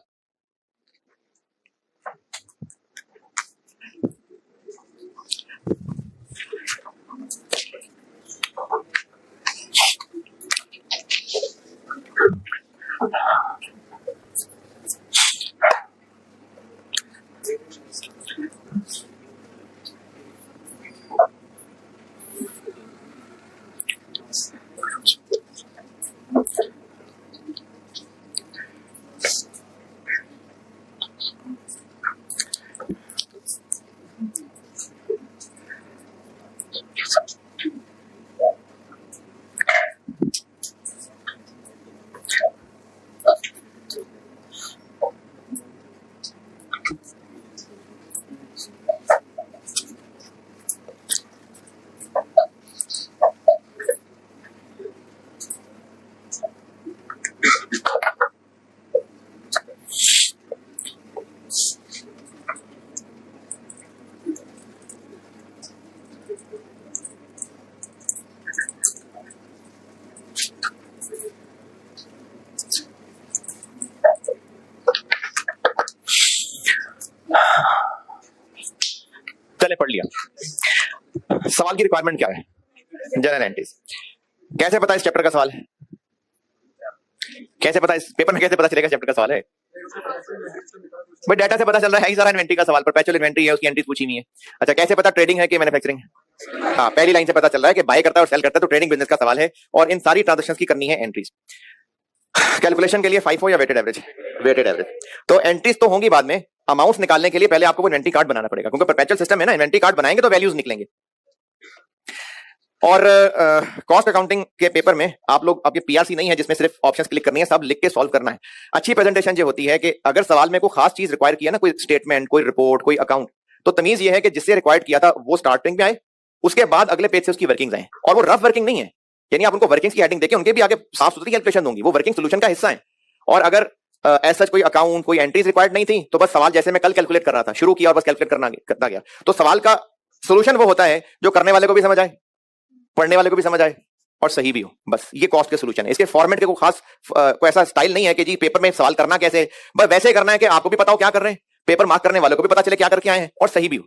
A: सवाल की रिक्वायरमेंट क्या है? General entries. कैसे पता इस चैप्टर का सवाल है? कैसे पता इस पेपर में कैसे पता चलेगा चैप्टर का सवाल है? भाई डाटा से पता चल रहा है ही सारा इन्वेंट्री का सवाल, परपेचुअल इन्वेंट्री है, उसकी एंट्रीज पूछी नहीं है। अच्छा कैसे पता ट्रेडिंग है कि मैन्युफैक्चरिंग है? हाँ पहली लाइन से पता चल रहा है कि बाय करता है और सेल करता है, तो ट्रेडिंग बिजनेस का सवाल है और इन सारी ट्रांजैक्शंस की करनी है एंट्रीज। कैलकुलेशन के लिए FIFO या वेटेड एवरेज? Weighted average. तो एंट्रीज तो होंगी बाद में, अमाउंट्स निकालने के लिए पहले आपको वो इन्वेंट्री कार्ड बनाना पड़ेगा, क्योंकि परपेचुअल सिस्टम है ना, इन्वेंट्री कार्ड बनाएंगे तो वैल्यूज निकलेंगे। और कॉस्ट अकाउंटिंग के पेपर में आप लोग, अब ये PRC नहीं है जिसमें सिर्फ ऑप्शंस क्लिक करनी है, सब लिख के सॉल्व करना है। अच्छी प्रेजेंटेशन जो होती है कि अगर सवाल में कोई खास चीज रिक्वायर किया ना, कोई स्टेटमेंट, कोई रिपोर्ट, कोई अकाउंट, तो तमीज ये है कि जिससे रिक्वायर्ड किया था वो स्टार्टिंग में आए, उसके बाद अगले पेज से उसकी वर्किंग्स आए, और वो रफ वर्किंग नहीं है, यानी आप उनको वर्किंग्स की हेडिंग देके उनके भी आगे साफ सुथरी कैलकुलेशन दूंगी, वो वर्किंग सोल्यूशन का हिस्सा है। और अगर ऐसा कोई अकाउंट, कोई एंट्रीज रिक्वायर्ड नहीं थी, तो बस सवाल जैसे मैं कल कैलकुलेट कर रहा था, शुरू किया और बस कैलकुलेट करता गया, तो सवाल का सोल्यूशन वो होता है जो करने वाले को भी समझ आए, पढ़ने वाले को भी समझ आए और सही भी हो। बस ये कॉस्ट के सोल्यूशन है। इसके फॉर्मेट के कोई खास कोई ऐसा स्टाइल नहीं है कि जी पेपर में सवाल करना कैसे, बस वैसे ही करना है कि आपको भी पता हो क्या कर रहे हैं, पेपर मार्क करने वालों को भी पता चले क्या करके आए हैं और सही भी हो।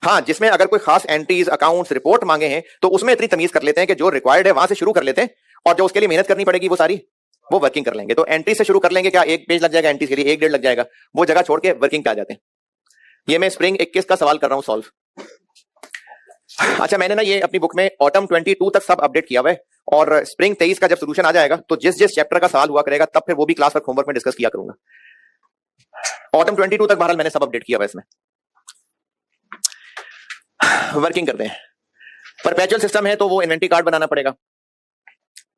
A: हाँ, जिसमें अगर कोई खास एंट्रीज, अकाउंट्स, रिपोर्ट मांगे हैं तो उसमें इतनी तमीज कर लेते हैं कि जो रिक्वायर्ड है वहां से शुरू कर लेते हैं, और जो उसके लिए मेहनत करनी पड़ेगी वो सारी वो वर्किंग कर लेंगे। तो एंट्री से शुरू कर लेंगे, क्या एक पेज लग जाएगा एंट्री के लिए, 1-1.5 लग जाएगा, वो जगह छोड़ के वर्किंग पे आ जाते हैं। ये मैं स्प्रिंग 21 का सवाल कर रहा हूं सॉल्व। अच्छा मैंने ना ये अपनी बुक में ऑटम 22 तक सब अपडेट किया हुआ है, और स्प्रिंग 23 का जब सोल्यूशन आ जाएगा तो जिस जिस चैप्टर का सवाल हुआ करेगा तब फिर वो भी क्लास वर्क होमवर्क में डिस्कस किया करूंगा। ऑटम 22 तक बहरहाल मैंने सब अपडेट किया हुआ है इसमें। वर्किंग करते हैं। परपेचुअल सिस्टम है तो वो इन्वेंट्री कार्ड बनाना पड़ेगा,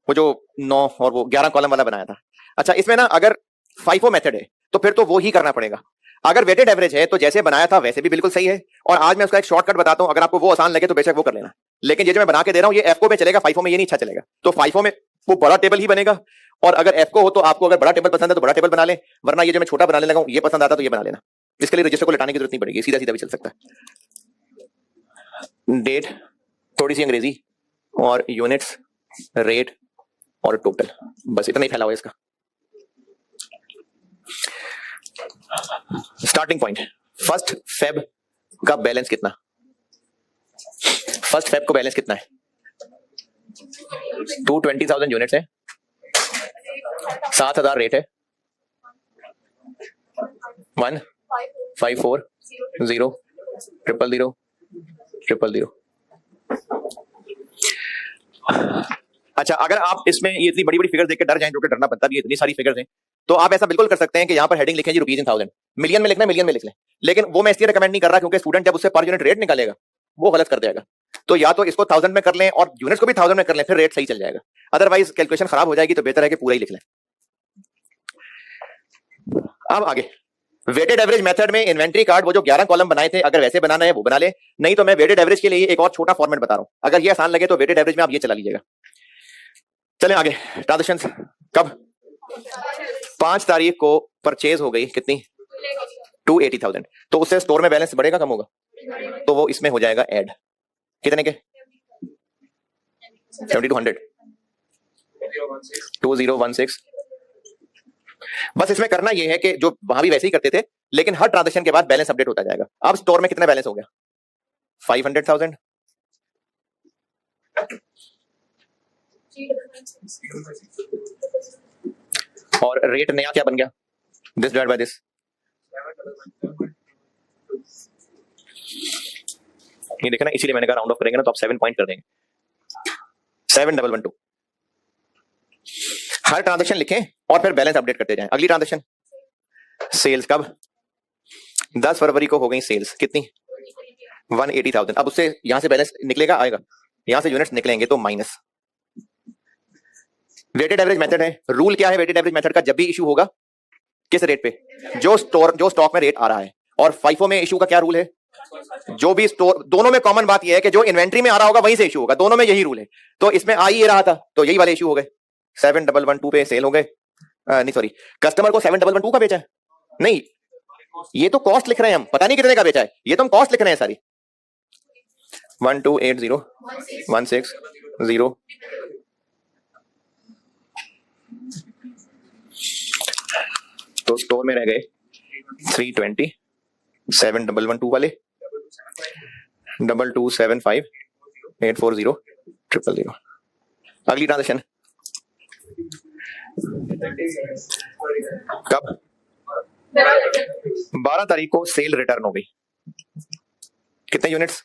A: वो जो 9 और वो 11 कॉलम वाला बनाया था। अच्छा इसमें ना अगर FIFO मेथड है तो फिर तो वो ही करना पड़ेगा। अगर वेटेड एवरेज है तो जैसे बनाया था वैसे भी बिल्कुल सही है, और आज मैं उसका एक शॉर्टकट बताता हूं, अगर आपको वो आसान लगे तो बेशक वो कर लेना, लेकिन ये जो मैं बना के दे रहा हूं ये FCO में चलेगा, FIFO में ये नहीं अच्छा चलेगा। तो FIFO में वो बड़ा टेबल ही बनेगा, और अगर FCO हो तो आपको अगर बड़ा टेबल पसंद है तो बड़ा टेबल बना ले, वरना ये जो मैं छोटा बनाने लगा हूं ये पसंद आता तो ये बना लेना। इसके लिए रजिस्टर को लटाने की जरूरत नहीं पड़ेगी, सीधा सीधा भी चल सकता है। डेट, थोड़ी सी अंग्रेजी, और यूनिट्स, रेट और टोटल, बस इतना ही फैला हुआ है इसका। स्टार्टिंग पॉइंट 1 फेब का बैलेंस कितना? 1 फेब को बैलेंस कितना है? 220,000 यूनिट्स है, 7,000 रेट है, 1,540,000,000,000,000। अच्छा अगर आप इसमें ये इतनी बड़ी बड़ी फिगर्स देख के डर जाएं, जो कि डरना बनता भी है, इतनी सारी फिगर्स हैं, तो आप ऐसा बिल्कुल कर सकते हैं कि यहाँ पर हेडिंग लिखें जी रुपीज इन 1000, मिलियन में लिखना है मिलियन में लिख लें, लेकिन वो मैं इसलिए रिकमेंड नहीं कर रहा क्योंकि स्टूडेंट जब उससे पर यूनिट रेट निकालेगा वो गलत कर देगा। तो या तो इसको 1000 में कर लें और यूनिट्स को भी 1000 में कर लें, फिर रेट सही चल जाएगा, अदरवाइज कैलकुलेशन खराब हो जाएगी, तो बेहतर है कि पूरा ही लिख लें। अब आगे वेटेड एवरेज मेथड में इन्वेंट्री कार्ड वो जो 11 कॉलम बनाए थे, अगर वैसे बनाना है वो बना ले, नहीं तो मैं वेटेड एवरेज के लिए एक और छोटा फॉर्मेट बता रहा हूं, अगर ये आसान लगे तो वेटेड एवरेज में आप ये चला लीजिएगा। चलें आगे। ट्रांजैक्शंस कब? 5 तारीख को परचेज हो गई, कितनी? 280,000, तो उससे स्टोर में बैलेंस बढ़ेगा कम होगा? तो वो इसमें हो जाएगा ऐड, कितने के? 70 to 100, 2016। बस इसमें करना ये है कि जो वहां भी वैसे ही करते थे, लेकिन हर ट्रांजैक्शन के बाद बैलेंस अपडेट होता जाएगा। अब स्टोर में कितना बैलेंस हो गया? 500,000, और रेट नया क्या बन गया? दिस डिवाइड बाय दिस, ये देखा ना, इसीलिए मैंने कहा राउंड ऑफ करेंगे ना तो आप 7 पॉइंट कर देंगे, 7112। हर ट्रांजैक्शन लिखें और फिर बैलेंस अपडेट करते जाएं। अगली ट्रांजैक्शन सेल्स कब? 10 फरवरी को हो गई सेल्स, कितनी? 180,000। अब उससे यहां से बैलेंस निकलेगा, आएगा, यहां से यूनिट्स निकलेंगे तो माइनस। वेटेड एवरेज मेथड है, रूल क्या है वेटेड एवरेज मेथड का? जब भी इशू होगा किस रेट पे? जो स्टॉक में रेट आ रहा है। और FIFO में इशू का क्या रूल है? जो भी स्टोर, दोनों में कॉमन बात यह है कि जो इन्वेंट्री में आ रहा होगा वहीं से इशू होगा, दोनों में यही रूल है। तो इसमें आ ही रहा था तो यही वाले इशू हो गए। 7112 पे सेल हो गए, नहीं सॉरी, कस्टमर को 7112 का बेचा है, नहीं ये तो कॉस्ट लिख रहे हैं हम, पता नहीं कितने का बेचा है, ये तो हम कॉस्ट लिख रहे हैं सारी। 1280160, तो स्टोर में रह गए 320, 7112 वाले, 2275 840000। अगली ट्रांजेक्शन कब? 12 तारीख को सेल रिटर्न हो गई। कितने यूनिट्स?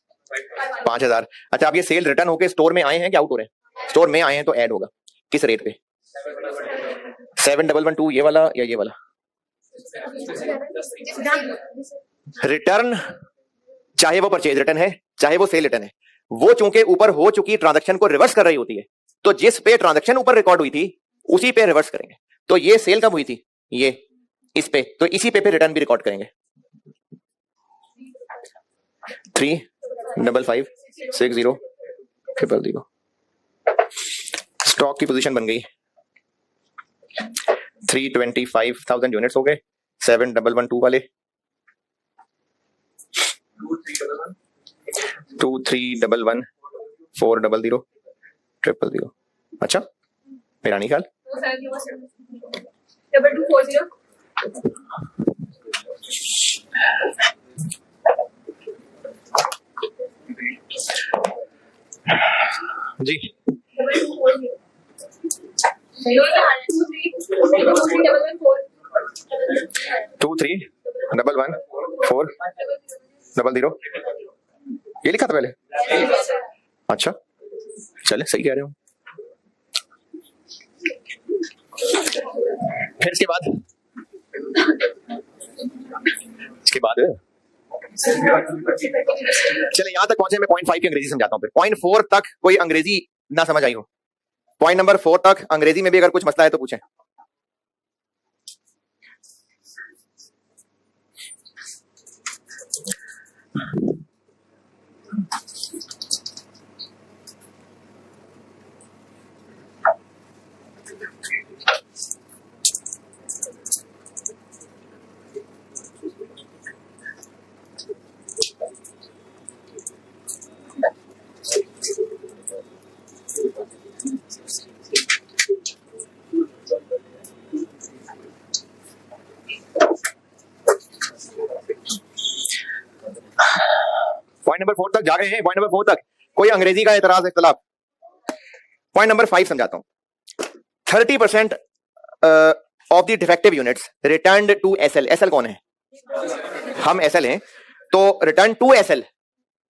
A: 5000। अच्छा, अब ये सेल रिटर्न होके स्टोर में आए हैं कि आउट हो रहे हैं? स्टोर में आए हैं तो ऐड होगा किस रेट पे? 7112 ये वाला या ये वाला? रिटर्न चाहे वो परचेज रिटर्न है चाहे वो सेल रिटर्न है, वो चूंकि ऊपर हो चुकी ट्रांजैक्शन को रिवर्स कर रही होती है, तो जिस पे ट्रांजैक्शन ऊपर रिकॉर्ड हुई थी उसी पे रिवर्स करेंगे। तो ये सेल कब हुई थी? ये इस पे, तो इसी पे रिटर्न भी रिकॉर्ड करेंगे। 35560000। स्टॉक की पोजीशन बन गई 325,000 यूनिट्स हो गए। 7112 वाले 2311400000। अच्छा, मेरा नहीं ख्याल।
B: 2240
A: जी 23114000। ये लिखा था पहले? अच्छा, चले सही कह रहे हो। फिर इसके बाद चले यहां तक पहुंचे। मैं पॉइंट 5 की अंग्रेजी समझाता हूं। फिर पॉइंट 4 तक कोई अंग्रेजी ना समझ आई हो, पॉइंट नंबर 4 तक अंग्रेजी में भी अगर कुछ मसला है तो पूछें। पॉइंट नंबर 4 तक जा रहे हैं। पॉइंट नंबर 4 तक कोई अंग्रेजी का एतराज इख्तलाफ? पॉइंट नंबर 5 समझाता हूं। 30% of the defective units returned to SL. SL कौन है? हम एसएल हैं। तो रिटर्न टू एसएल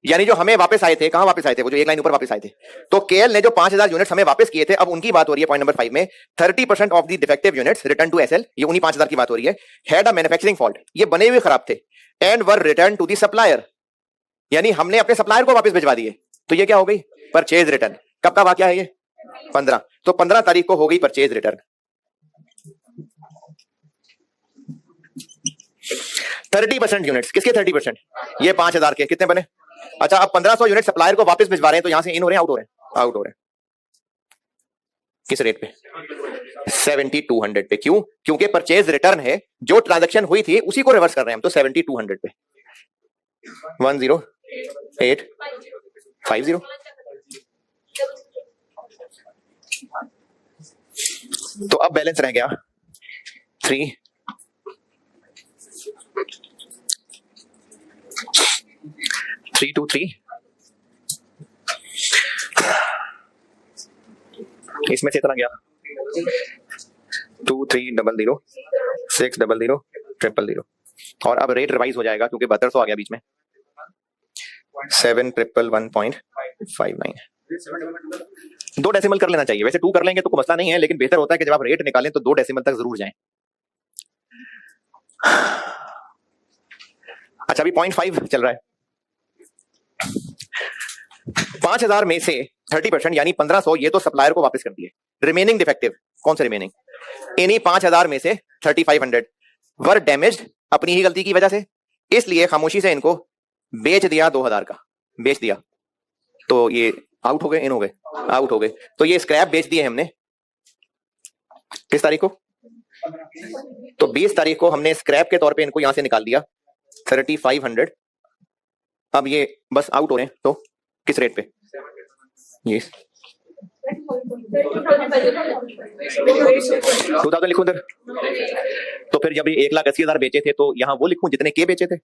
A: यानी जो हमें वापस आए थे, कहां वापस आए थे? वो जो एक लाइन ऊपर वापस आए थे। तो केएल ने जो 5000 यूनिट्स हमें वापस किए थे, अब उनकी बात हो रही है पॉइंट नंबर 5 में। 30% of the defective units return to SL, ये उन्हीं 5000 की बात हो रही है। हैड अ मैन्युफैक्चरिंग फॉल्ट, ये बने हुए खराब थे। And were return to the supplier, यानी हमने अपने सप्लायर को वापस भिजवा दिए। तो ये क्या हो गई? Purchase return. कब का वाकया है ये? 15। तो 15 तारीख को हो गई परचेज रिटर्न। 30% यूनिट्स, किसके 30%? ये 5000 के। कितने बने? अच्छा, अब 1500 यूनिट सप्लायर को वापस भिजवा रहे हैं, तो यहां से इन हो रहे हैं, आउट हो रहे हैं? आउट हो रहे हैं। किस रेट पे? 7200 पे। क्यों? क्योंकि परचेज रिटर्न है, जो ट्रांजैक्शन हुई थी उसी को रिवर्स कर रहे हैं हम। तो 7200 पे 10850। तो अब बैलेंस रह गया 323। इसमें से इतना गया 2300 600 000। और अब रेट रिवाइज हो जाएगा क्योंकि 7200 आ गया बीच में। 7111.59। 2 डेसिमल कर लेना चाहिए। वैसे 2 कर लेंगे तो कोई मसला नहीं है, लेकिन बेहतर होता है कि जब आप रेट निकालें तो 2 डेसिमल तक जरूर जाएं। अच्छा, अभी पॉइंट 5 चल रहा है। 5000 में से 30% यानी 1500 ये तो सप्लायर को वापस कर दिए। रिमेनिंग डिफेक्टिव कौन से रिमेनिंग? इन्हीं 5000 में से 3500 वर डैमेज्ड अपनी ही गलती की वजह से, इसलिए खामोशी से इनको बेच दिया। 2000 का बेच दिया, तो ये आउट हो गए, इन हो गए, आउट हो गए। तो ये स्क्रैप बेच दिए हमने किस तारीख को? तो 20 तारीख को हमने स्क्रैप के तौर पे इनको यहां से निकाल दिया 3500। अब ये बस आउट हो रहे हैं, तो किस रेट पे? ये 2000 लिखूं इधर। तो फिर जब ये 1,80,000 बेचे थे तो यहां वो लिखूं जितने के बेचे थे?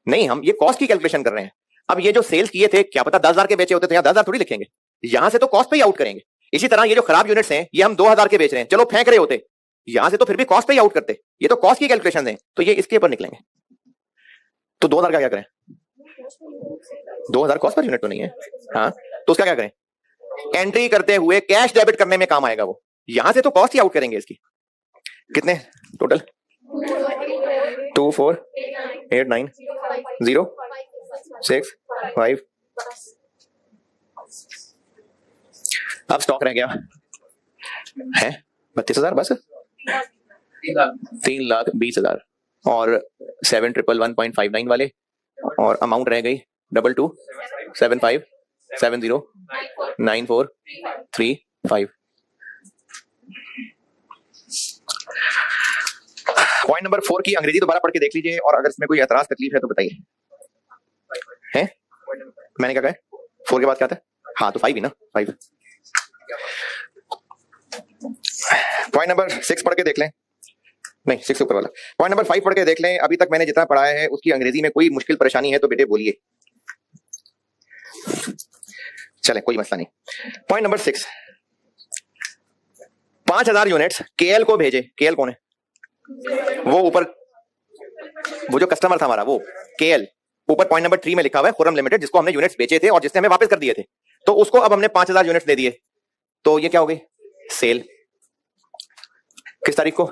A: नहीं, हम ये कॉस्ट की कैलकुलेशन कर रहे हैं। अब ये जो सेल्स किए थे क्या पता 10,000 के बेचे होते तो यहाँ 10,000 थोड़ी लिखेंगे, यहां से तो कॉस्ट पे ही आउट करेंगे। इसी तरह ये जो खराब यूनिट्स हैं ये हम 2,000 के बेच रहे हैं, चलो फेंक रहे होते, यहां से तो फिर भी कॉस्ट पे ही आउट करते, ये तो कॉस्ट की कैलकुलेशन है, तो ये इसके ऊपर निकलेंगे। तो 2,000 का क्या करें, 2,000 कॉस्ट पर यूनिट तो नहीं है, हाँ तो उसका क्या करें, एंट्री करते हुए कैश डेबिट करने में काम आएगा वो, यहां से तो कॉस्ट ही आउट करेंगे इसकी। कितने टोटल, 2 4 8 9 0 6 5। अब स्टॉक रह गया है 32,000 बस, 3,20,000 और 7,111.59 वाले, और अमाउंट रह गई 22 75 70 9435। पॉइंट नंबर 4 की अंग्रेजी दोबारा पढ़ के देख लीजिए, और अगर इसमें कोई एतराज तकलीफ है तो बताइए। हैं मैंने क्या कहा, 4 के बाद क्या था, हाँ तो 5 ही ना, 5। पॉइंट नंबर 6 पढ़ के देख लें, नहीं 6 ऊपर वाला, पॉइंट नंबर 5 पढ़ के देख लें। अभी तक मैंने जितना पढ़ाया है उसकी अंग्रेजी में कोई मुश्किल परेशानी है तो बेटे बोलिए, चले कोई मसला नहीं। पॉइंट नंबर 6, 5,000 यूनिट्स केएल को भेजे, केएल कौन है, वो ऊपर वो जो कस्टमर था हमारा वो केएल, ऊपर पॉइंट नंबर 3 में लिखा हुआ है खुर्रम लिमिटेड, जिसको हमने यूनिट्स बेचे थे और जिसने हमें वापस कर दिए थे, तो उसको अब हमने 5,000 यूनिट्स दे दिए, तो ये क्या हो गई, सेल। किस तारीख को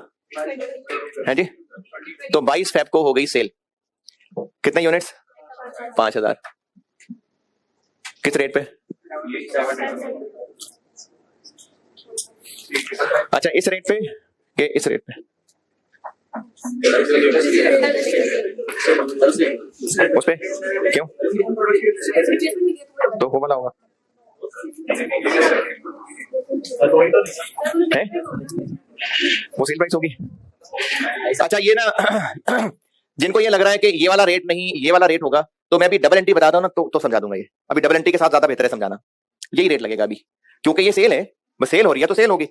A: है जी, तो 22 फेब को हो गई सेल। कितने यूनिट्स, 5,000। किस रेट पे, अच्छा इस रेट पे के इस रेट पे, उस पे क्यों, तो वो वाला होगा है, वो सेल प्राइस होगी। अच्छा ये ना जिनको ये लग रहा है कि ये वाला रेट नहीं ये वाला रेट होगा, तो मैं अभी डबल एंट्री बता दूं ना तो समझा दूंगा। ये अभी डबल एंट्री के साथ ज्यादा बेहतर है समझाना, यही रेट लगेगा अभी, क्योंकि ये सेल है, बस सेल हो रही है तो सेल होगी।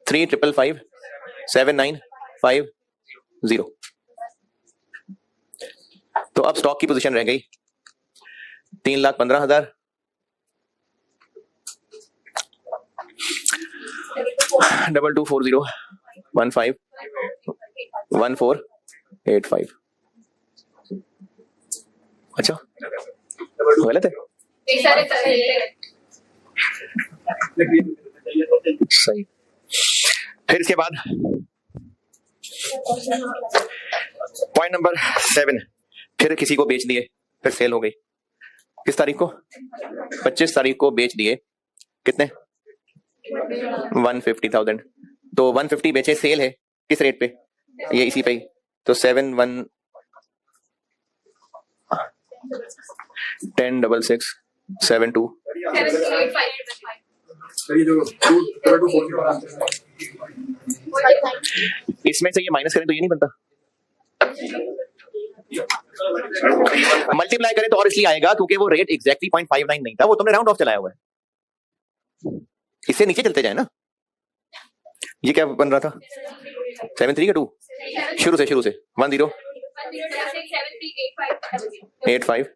A: 3,555 7,950। तो अब स्टॉक की पोजीशन रह गई 3,15,000, 2240151485। अच्छा गलत है, सही। फिर इसके बाद पॉइंट नंबर 7, फिर किसी को बेच दिए, फिर सेल हो गई। किस तारीख को, 25 तारीख को बेच दिए, कितने, 150,000। तो 150 बेचे, सेल है किस रेट पे, ये इसी पे ही, तो 7,110,66,72। इसमें से ये माइनस करें तो ये नहीं बनता, मल्टीप्लाई करें तो और इसलिए आएगा क्योंकि वो रेट एग्जैक्टली 0.59 नहीं था, वो तुमने राउंड ऑफ चलाया हुआ है, इससे नीचे चलते जाए ना। ये क्या बन रहा था, 7,3 का 2, शुरू से 10,85।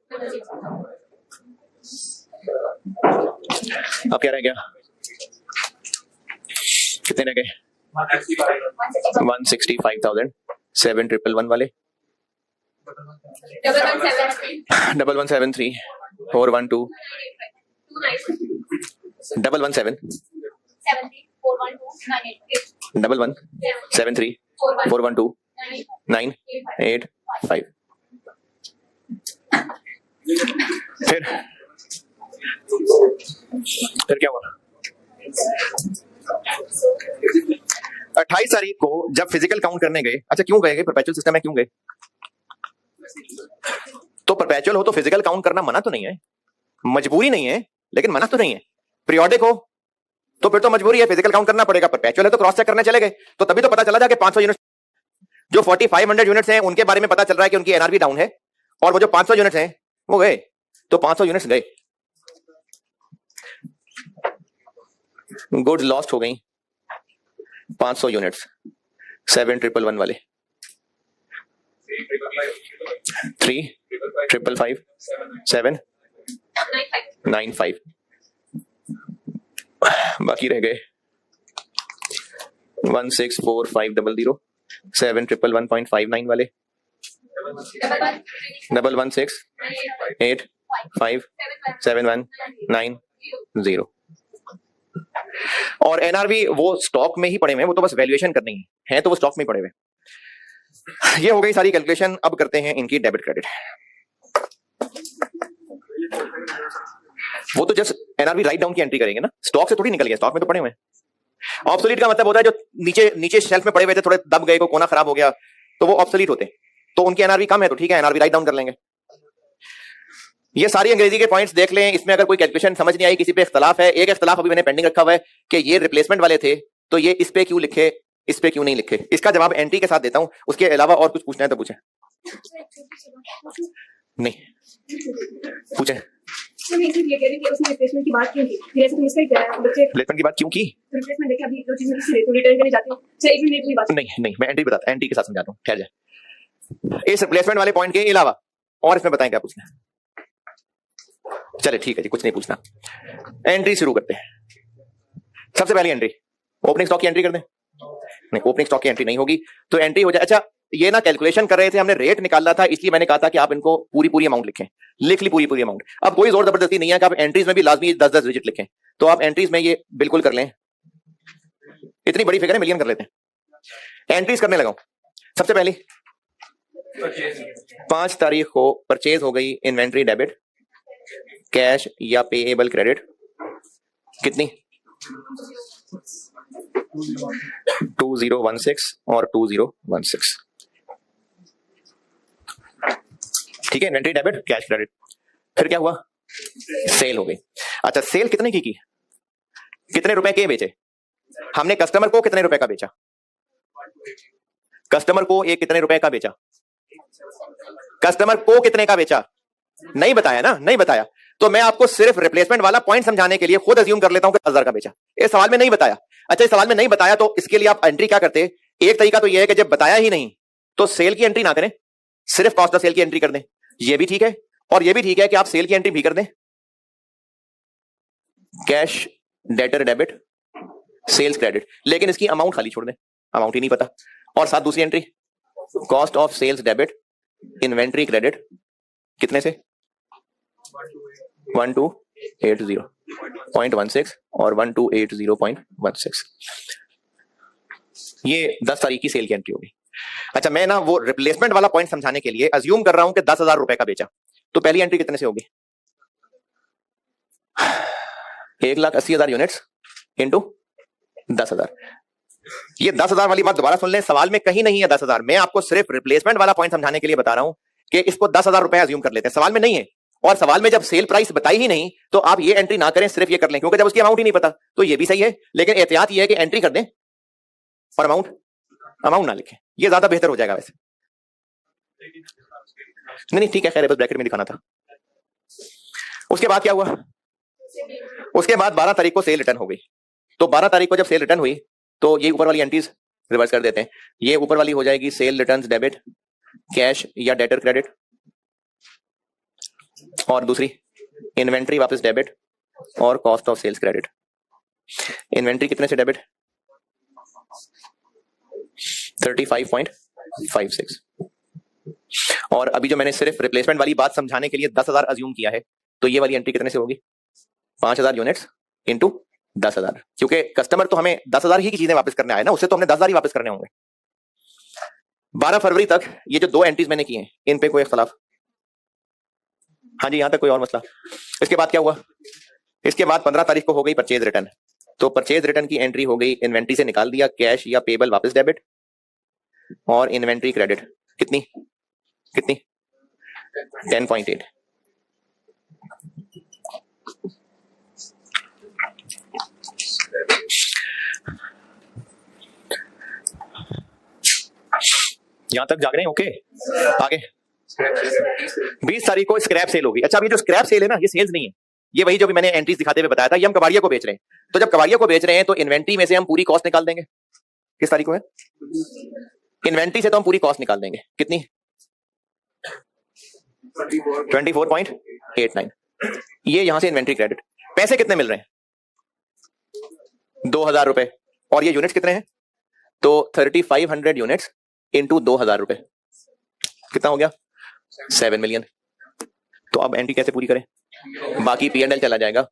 A: अब क्या रह गया, कितने रह गए, 165,000। 7,111 वाले 1173 412 117 1173 412 985। फिर क्या हुआ, 28 तारीख को जब फिजिकल काउंट करने गए, अच्छा क्यों गए, परपेचुअल सिस्टम में क्यों गए, तो परपेचुअल हो तो फिजिकल काउंट करना मना तो नहीं है, मजबूरी नहीं है लेकिन मना तो नहीं है। पीरियोडिक हो तो फिर तो मजबूरी है, फिजिकल काउंट करना पड़ेगा। परपेचुअल है तो क्रॉस चेक करने चले गए, तो तभी तो पता चला जाके 500 यूनिट, जो 4,500 यूनिट्स हैं उनके बारे में पता चल रहा है कि उनकी एनआरबी डाउन है, और वो जो 500 यूनिट्स हैं वो गए, तो 500 यूनिट्स गए, गुड्स लॉस्ट हो गई 500 यूनिट्स। 7,111 वाले 3 555 7 9 5, बाकी रह गए 1 6 4 5 0 0 7 111.59 वाले 1 6 8 5 7 1 9 0। और एनआरवी वो स्टॉक में ही पड़े हुए हैं, वो तो बस वैल्यूएशन करनी है तो वो स्टॉक में ही पड़े हुए। ये हो गई सारी कैलकुलेशन। अब करते हैं इनकी डेबिट क्रेडिट। वो तो जस्ट एनआरवी राइट डाउन की एंट्री करेंगे ना, स्टॉक से थोड़ी निकल गया, स्टॉक में तो पड़े हुए हैं। ऑब्सोलीट का मतलब होता है जो नीचे नीचे शेल्फ में पड़े हुए थे, थोड़े दब गए, को कोना खराब हो गया, तो वो ऑब्सोलीट होते हैं। तो उनकी एनआरवी कम है तो ठीक है, एनआरवी राइट डाउन कर लेंगे। ये सारी अंग्रेजी के पॉइंट्स देख लें, इसमें अगर कोई कैलकुलेशन समझ नहीं आई, किसी पे इख्तलाफ है, एक इख्तलाफ अभी मैंने पेंडिंग रखा हुआ है कि ये रिप्लेसमेंट वाले थे तो ये इस पे क्यों लिखे, इस पे क्यों नहीं लिखे। इसका जवाब एंट्री के साथ देता हूं, उसके अलावा और कुछ पूछना है तो पूछें। नहीं पूछें।
B: रिप्लेसमेंट की बात क्यों की? जैसे तुम इसका ही कह रहे हो, बच्चे
A: रिप्लेसमेंट की बात क्यों की?
B: रिप्लेसमेंट देखिए अभी जो चीज में रिटर्न करने जाते हो, चलिए एक मिनट की बात।
A: नहीं मैं एंट्री बताता, एंट्री के साथ समझाता हूं, ठहर जाए। इस रिप्लेसमेंट वाले पॉइंट के अलावा और इसमें बताएं क्या पूछना है। चले ठीक है जी, कुछ नहीं पूछना। एंट्री शुरू करते हैं। सबसे पहली एंट्री ओपनिंग स्टॉक की एंट्री कर दें। नहीं, ओपनिंग स्टॉक की एंट्री नहीं होगी तो एंट्री हो जाए। अच्छा ये ना कैलकुलेशन कर रहे थे, हमने रेट निकालना था, इसलिए मैंने कहा था कि आप इनको पूरी अमाउंट लिखें। लिख ली पूरी अमाउंट। अब कोई जोर जबरदस्ती नहीं है कि आप एंट्रीज में भी लाजमी 10 डिजिट लिखें, तो आप एंट्रीज में ये बिल्कुल कर लें। इतनी बड़ी फिगर है, मिलियन कर लेते हैं। एंट्रीज करने लगाओ। सबसे पहली 5 तारीख को परचेज हो गई इन्वेंट्री डेबिट, कैश या पेएबल क्रेडिट, कितनी 2016 और 2016। ठीक है, इन्वेंट्री डेबिट कैश क्रेडिट। फिर क्या हुआ, सेल हो गई। अच्छा सेल कितने की कितने रुपए के बेचे हमने, कस्टमर को कितने रुपए का बेचा, कस्टमर को ये कितने रुपए का बेचा, कस्टमर को कितने का बेचा, नहीं बताया ना, नहीं बताया। तो मैं आपको सिर्फ रिप्लेसमेंट वाला पॉइंट समझाने के लिए खुद अज्यूम कर लेता हूं कि 10,000 का बेचा। इस सवाल में नहीं बताया। अच्छा इस सवाल में नहीं बताया तो इसके लिए आप एंट्री क्या करते, एक तरीका तो यह है कि जब बताया ही नहीं तो सेल की एंट्री ना करें, सिर्फ कॉस्ट ऑफ सेल की एंट्री कर दें। यह भी ठीक है और यह भी ठीक है कि आप सेल की एंट्री भी कर दें, cash debtor debit sales credit, लेकिन इसकी अमाउंट खाली छोड़ दें, अमाउंट ही नहीं पता। और साथ दूसरी entry cost of sales debit inventory credit, कितने से 1280.16 और 1280.16। ये 10 तारीख की सेल की एंट्री होगी। अच्छा मैं ना वो रिप्लेसमेंट वाला पॉइंट समझाने के लिए अज्यूम कर रहा हूं कि 10,000 रुपए का बेचा, तो पहली एंट्री कितने से होगी, 1,80,000 यूनिट्स इंटू 10,000। ये 10,000 वाली बात दोबारा सुन लें, सवाल में कहीं नहीं है 10,000। मैं आपको सिर्फ रिप्लेसमेंट वाला पॉइंट समझाने के लिए बता रहा हूं कि इसको 10,000 रुपए अज्यूम कर लेते हैं, सवाल में नहीं है। और सवाल में जब सेल प्राइस बताई ही नहीं तो आप ये एंट्री ना करें, सिर्फ ये कर लें, क्योंकि जब उसकी अमाउंट ही नहीं पता तो ये भी सही है। लेकिन एहतियात ये है कि एंट्री कर दें और अमाउंट ना लिखें, ये ज्यादा बेहतर हो जाएगा। वैसे नहीं ठीक है, खैर बस ब्रैकेट में दिखाना था। उसके बाद क्या हुआ, उसके बाद 12 तारीख को सेल रिटर्न हो गई। तो 12 तारीख को जब सेल रिटर्न हुई तो ये ऊपर वाली एंट्रीज रिवर्स कर देते हैं। ये ऊपर वाली हो जाएगी सेल रिटर्न्स डेबिट कैश या डेटर क्रेडिट, और दूसरी इन्वेंट्री वापस डेबिट और cost of sales credit. Inventory कितने से डेबिट 35.56। और अभी जो मैंने सिर्फ रिप्लेसमेंट वाली बात समझाने के लिए 10,000 अज्यूम किया है, तो ये वाली एंट्री कितने से होगी 5,000 यूनिट्स इंटू 10,000, क्योंकि कस्टमर तो हमें 10,000 ही की चीजें वापस करने आए ना, उससे तो हमने 10,000 ही वापस करने होंगे। 12 फरवरी तक ये जो 2 एंट्रीज मैंने की हैं इन पे कोई इख्तलाफ, हाँ जी यहां तक कोई और मसला। इसके बाद क्या हुआ, इसके बाद 15 तारीख को हो गई परचेज रिटर्न। तो परचेज रिटर्न की एंट्री हो गई, इन्वेंट्री से निकाल दिया कैश या पेबल वापस डेबिट और इन्वेंट्री क्रेडिट, कितनी 10.8। यहां तक जाग रहे हैं, ओके। आगे 20 तारीख को स्क्रैप सेल होगी। अच्छा अब ये जो स्क्रैप सेल है ना, ये सेल्स नहीं है, ये वही जो भी मैंने एंट्रीज दिखाते हुए बताया था, ये हम कबाड़िया को बेच रहे हैं। तो जब कबाड़िया को बेच रहे हैं तो इन्वेंट्री में से हम पूरी कॉस्ट निकाल देंगे। किस तारीख को है, इन्वेंट्री से तो हम पूरी कॉस्ट निकाल देंगे, कितनी 24.89। ये यहां से इन्वेंट्री क्रेडिट। पैसे कितने मिल रहे हैं? 2000 रुपए। और ये यूनिट्स कितने हैं? तो 3500 यूनिट्स इंटू 2000 रुपए कितना हो गया? 7 मिलियन। तो अब एंट्री कैसे पूरी करें? बाकी P&L चला जाएगा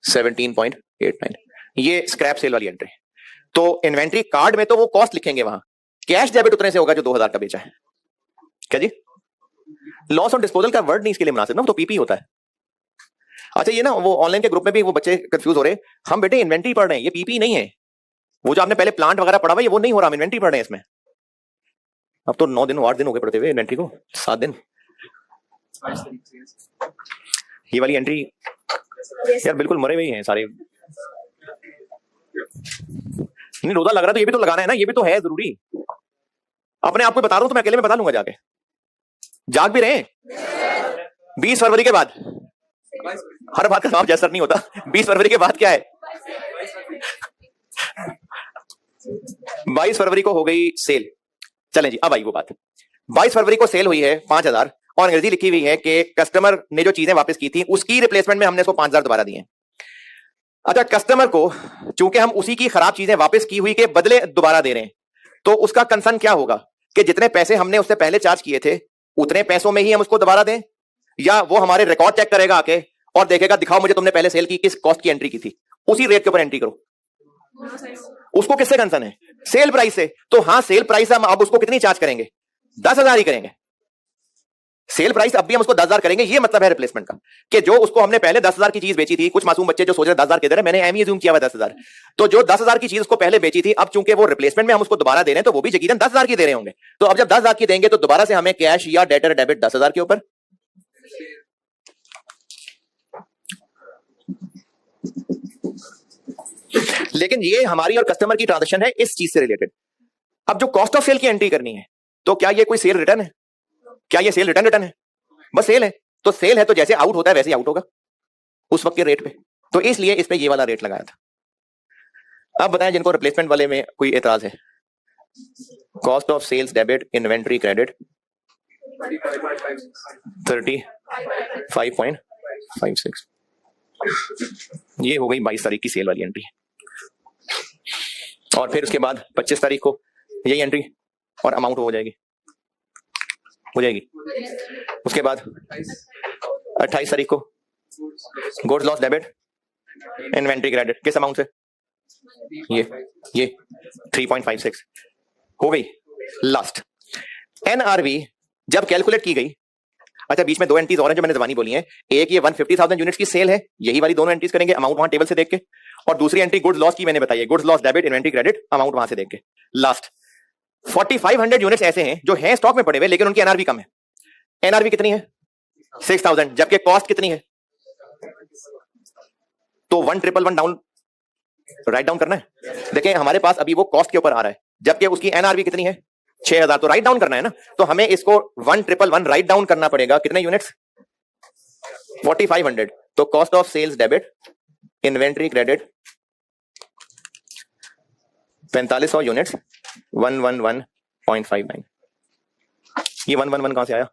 A: 17.89। ये स्क्रैप सेल वाली एंट्री। तो इन्वेंट्री कार्ड में तो वो कॉस्ट लिखेंगे, वहां कैश डेबिट उतने से होगा जो 2000 का बेचा है। क्या जी? लॉस ऑन डिस्पोजल का वर्ड नहीं इसके लिए मुनासिब ना, तो पीपी होता है। अच्छा ये ना वो ऑनलाइन के ग्रुप में भी वो बच्चे कंफ्यूज हो रहे हैं, हम बेटे इन्वेंट्री पढ़ रहे हैं, ये पीपी नहीं है। वो जो आपने पहले प्लांट वगैरह पढ़ा हुआ है वो नहीं हो रहा, हम इन्वेंट्री पढ़ रहे हैं इसमें। अब तो 9 दिन 8 दिन हो गए पढ़ते हुए इन्वेंट्री को, 7 दिन। ये वाली एंट्री यार बिल्कुल मरे हुए हैं सारे। नहीं रोजा लग रहा है तो ये भी तो लगाना है ना, ये भी तो है जरूरी। अपने आप को बता रहा हूं तो मैं अकेले में बता लूंगा जाके। जाग भी रहे 20 फरवरी के बाद। हर बात का जवाब जैसा नहीं होता। 20 फरवरी के बाद क्या है? 22 फरवरी को हो गई सेल। चलें जी, अब आई वो बात। 22 फरवरी को सेल हुई है 5000 और अंग्रेजी लिखी हुई है कि कस्टमर ने जो चीजें वापस की थी उसकी रिप्लेसमेंट में हमने इसको 5000 दोबारा दिए। अच्छा, कस्टमर को चूंकि हम उसी की खराब चीजें वापस की हुई के बदले दोबारा दे रहे हैं, तो उसका कंसर्न क्या होगा कि जितने पैसे हमने उससे पहले चार्ज किए थे उतने पैसों में ही हम उसको दोबारा दें, या वो हमारे रिकॉर्ड चेक करेगा आके और देखेगा दिखाओ मुझे तुमने पहले सेल की किस कॉस्ट की एंट्री की थी, उसी रेट के ऊपर एंट्री करो। उसको किससे कंसर्न है? सेल प्राइस से। तो हाँ, सेल प्राइस हम अब उसको कितनी चार्ज करेंगे? 10,000 ही करेंगे। सेल प्राइस अब भी हम उसको 10,000 करेंगे। ये मतलब है रिप्लेसमेंट का कि जो उसको हमने पहले 10,000 की चीज बेची थी, कुछ मासूम बच्चे जो सोच रहे 10,000 के दे रहे, मैंने एम ही अज्यूम किया हुआ 10,000, तो जो 10,000 की चीज उसको पहले बेची थी, अब चूंकि वो रिप्लेसमेंट में हम उसको दोबारा दे रहे हैं तो वो भी यकीनन 10,000 की दे रहे होंगे। तो अब जब 10,000 की देंगे तो दोबारा से हमें कैश या डेटर डेबिट 10,000 के ऊपर। लेकिन ये हमारी और कस्टमर की ट्रांजैक्शन है इस चीज से रिलेटेड। अब जो कॉस्ट ऑफ सेल की एंट्री करनी है, तो क्या ये कोई सेल रिटर्न है? क्या ये सेल रिटर्न है? बस सेल है। तो सेल है तो जैसे आउट होता है वैसे आउट होगा उस वक्त के रेट पे। तो इसलिए इस पे ये वाला रेट लगाया था। अब बताएं जिनको रिप्लेसमेंट वाले में कोई एतराज है। Cost of sales debit inventory credit 35.56। ये हो गई 22 तारीख की सेल वाली एंट्री। और फिर उसके बाद 25 तारीख को यही एंट्री और अमाउंट हो जाएगी उसके बाद 28 तारीख को goods loss debit inventory credit किस अमाउंट से? ये 3.56 हो गई लास्ट। एनआरवी जब कैलकुलेट की गई, अच्छा बीच में 2 एंट्रीज और हैं जो मैंने जबानी बोली हैं। एक ये 150,000 यूनिट्स की सेल है, यही वाली दोनों एंट्रीज करेंगे अमाउंट वहां टेबल से देख के, और दूसरी एंट्री गुड्स लॉस की मैंने बताई है, goods loss debit inventory credit amount वहां से देख के। लास्ट 4500 यूनिट्स ऐसे हैं जो हैं स्टॉक में पड़े हुए लेकिन उनकी एनआरवी कम है। एनआरवी कितनी है? 6,000, जबकि कॉस्ट कितनी है? तो 1111 डाउन राइट डाउन करना है। देखें हमारे पास अभी वो कॉस्ट के ऊपर आ रहा है जबकि उसकी एनआरवी कितनी है? 6,000। तो राइट डाउन करना है ना, तो हमें इसको 1111 राइट डाउन करना पड़ेगा। कितने यूनिट्स? 4500। तो cost of sales debit inventory credit 4500 units 111.59। ये 111 कहां से आया?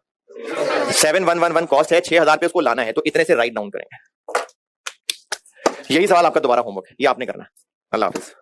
A: 7111 कॉस्ट है, 6,000 पे उसको लाना है, तो इतने से राइट डाउन करेंगे। यही सवाल आपका दोबारा होमवर्क है, ये आपने करना है। अल्लाह हाफिज।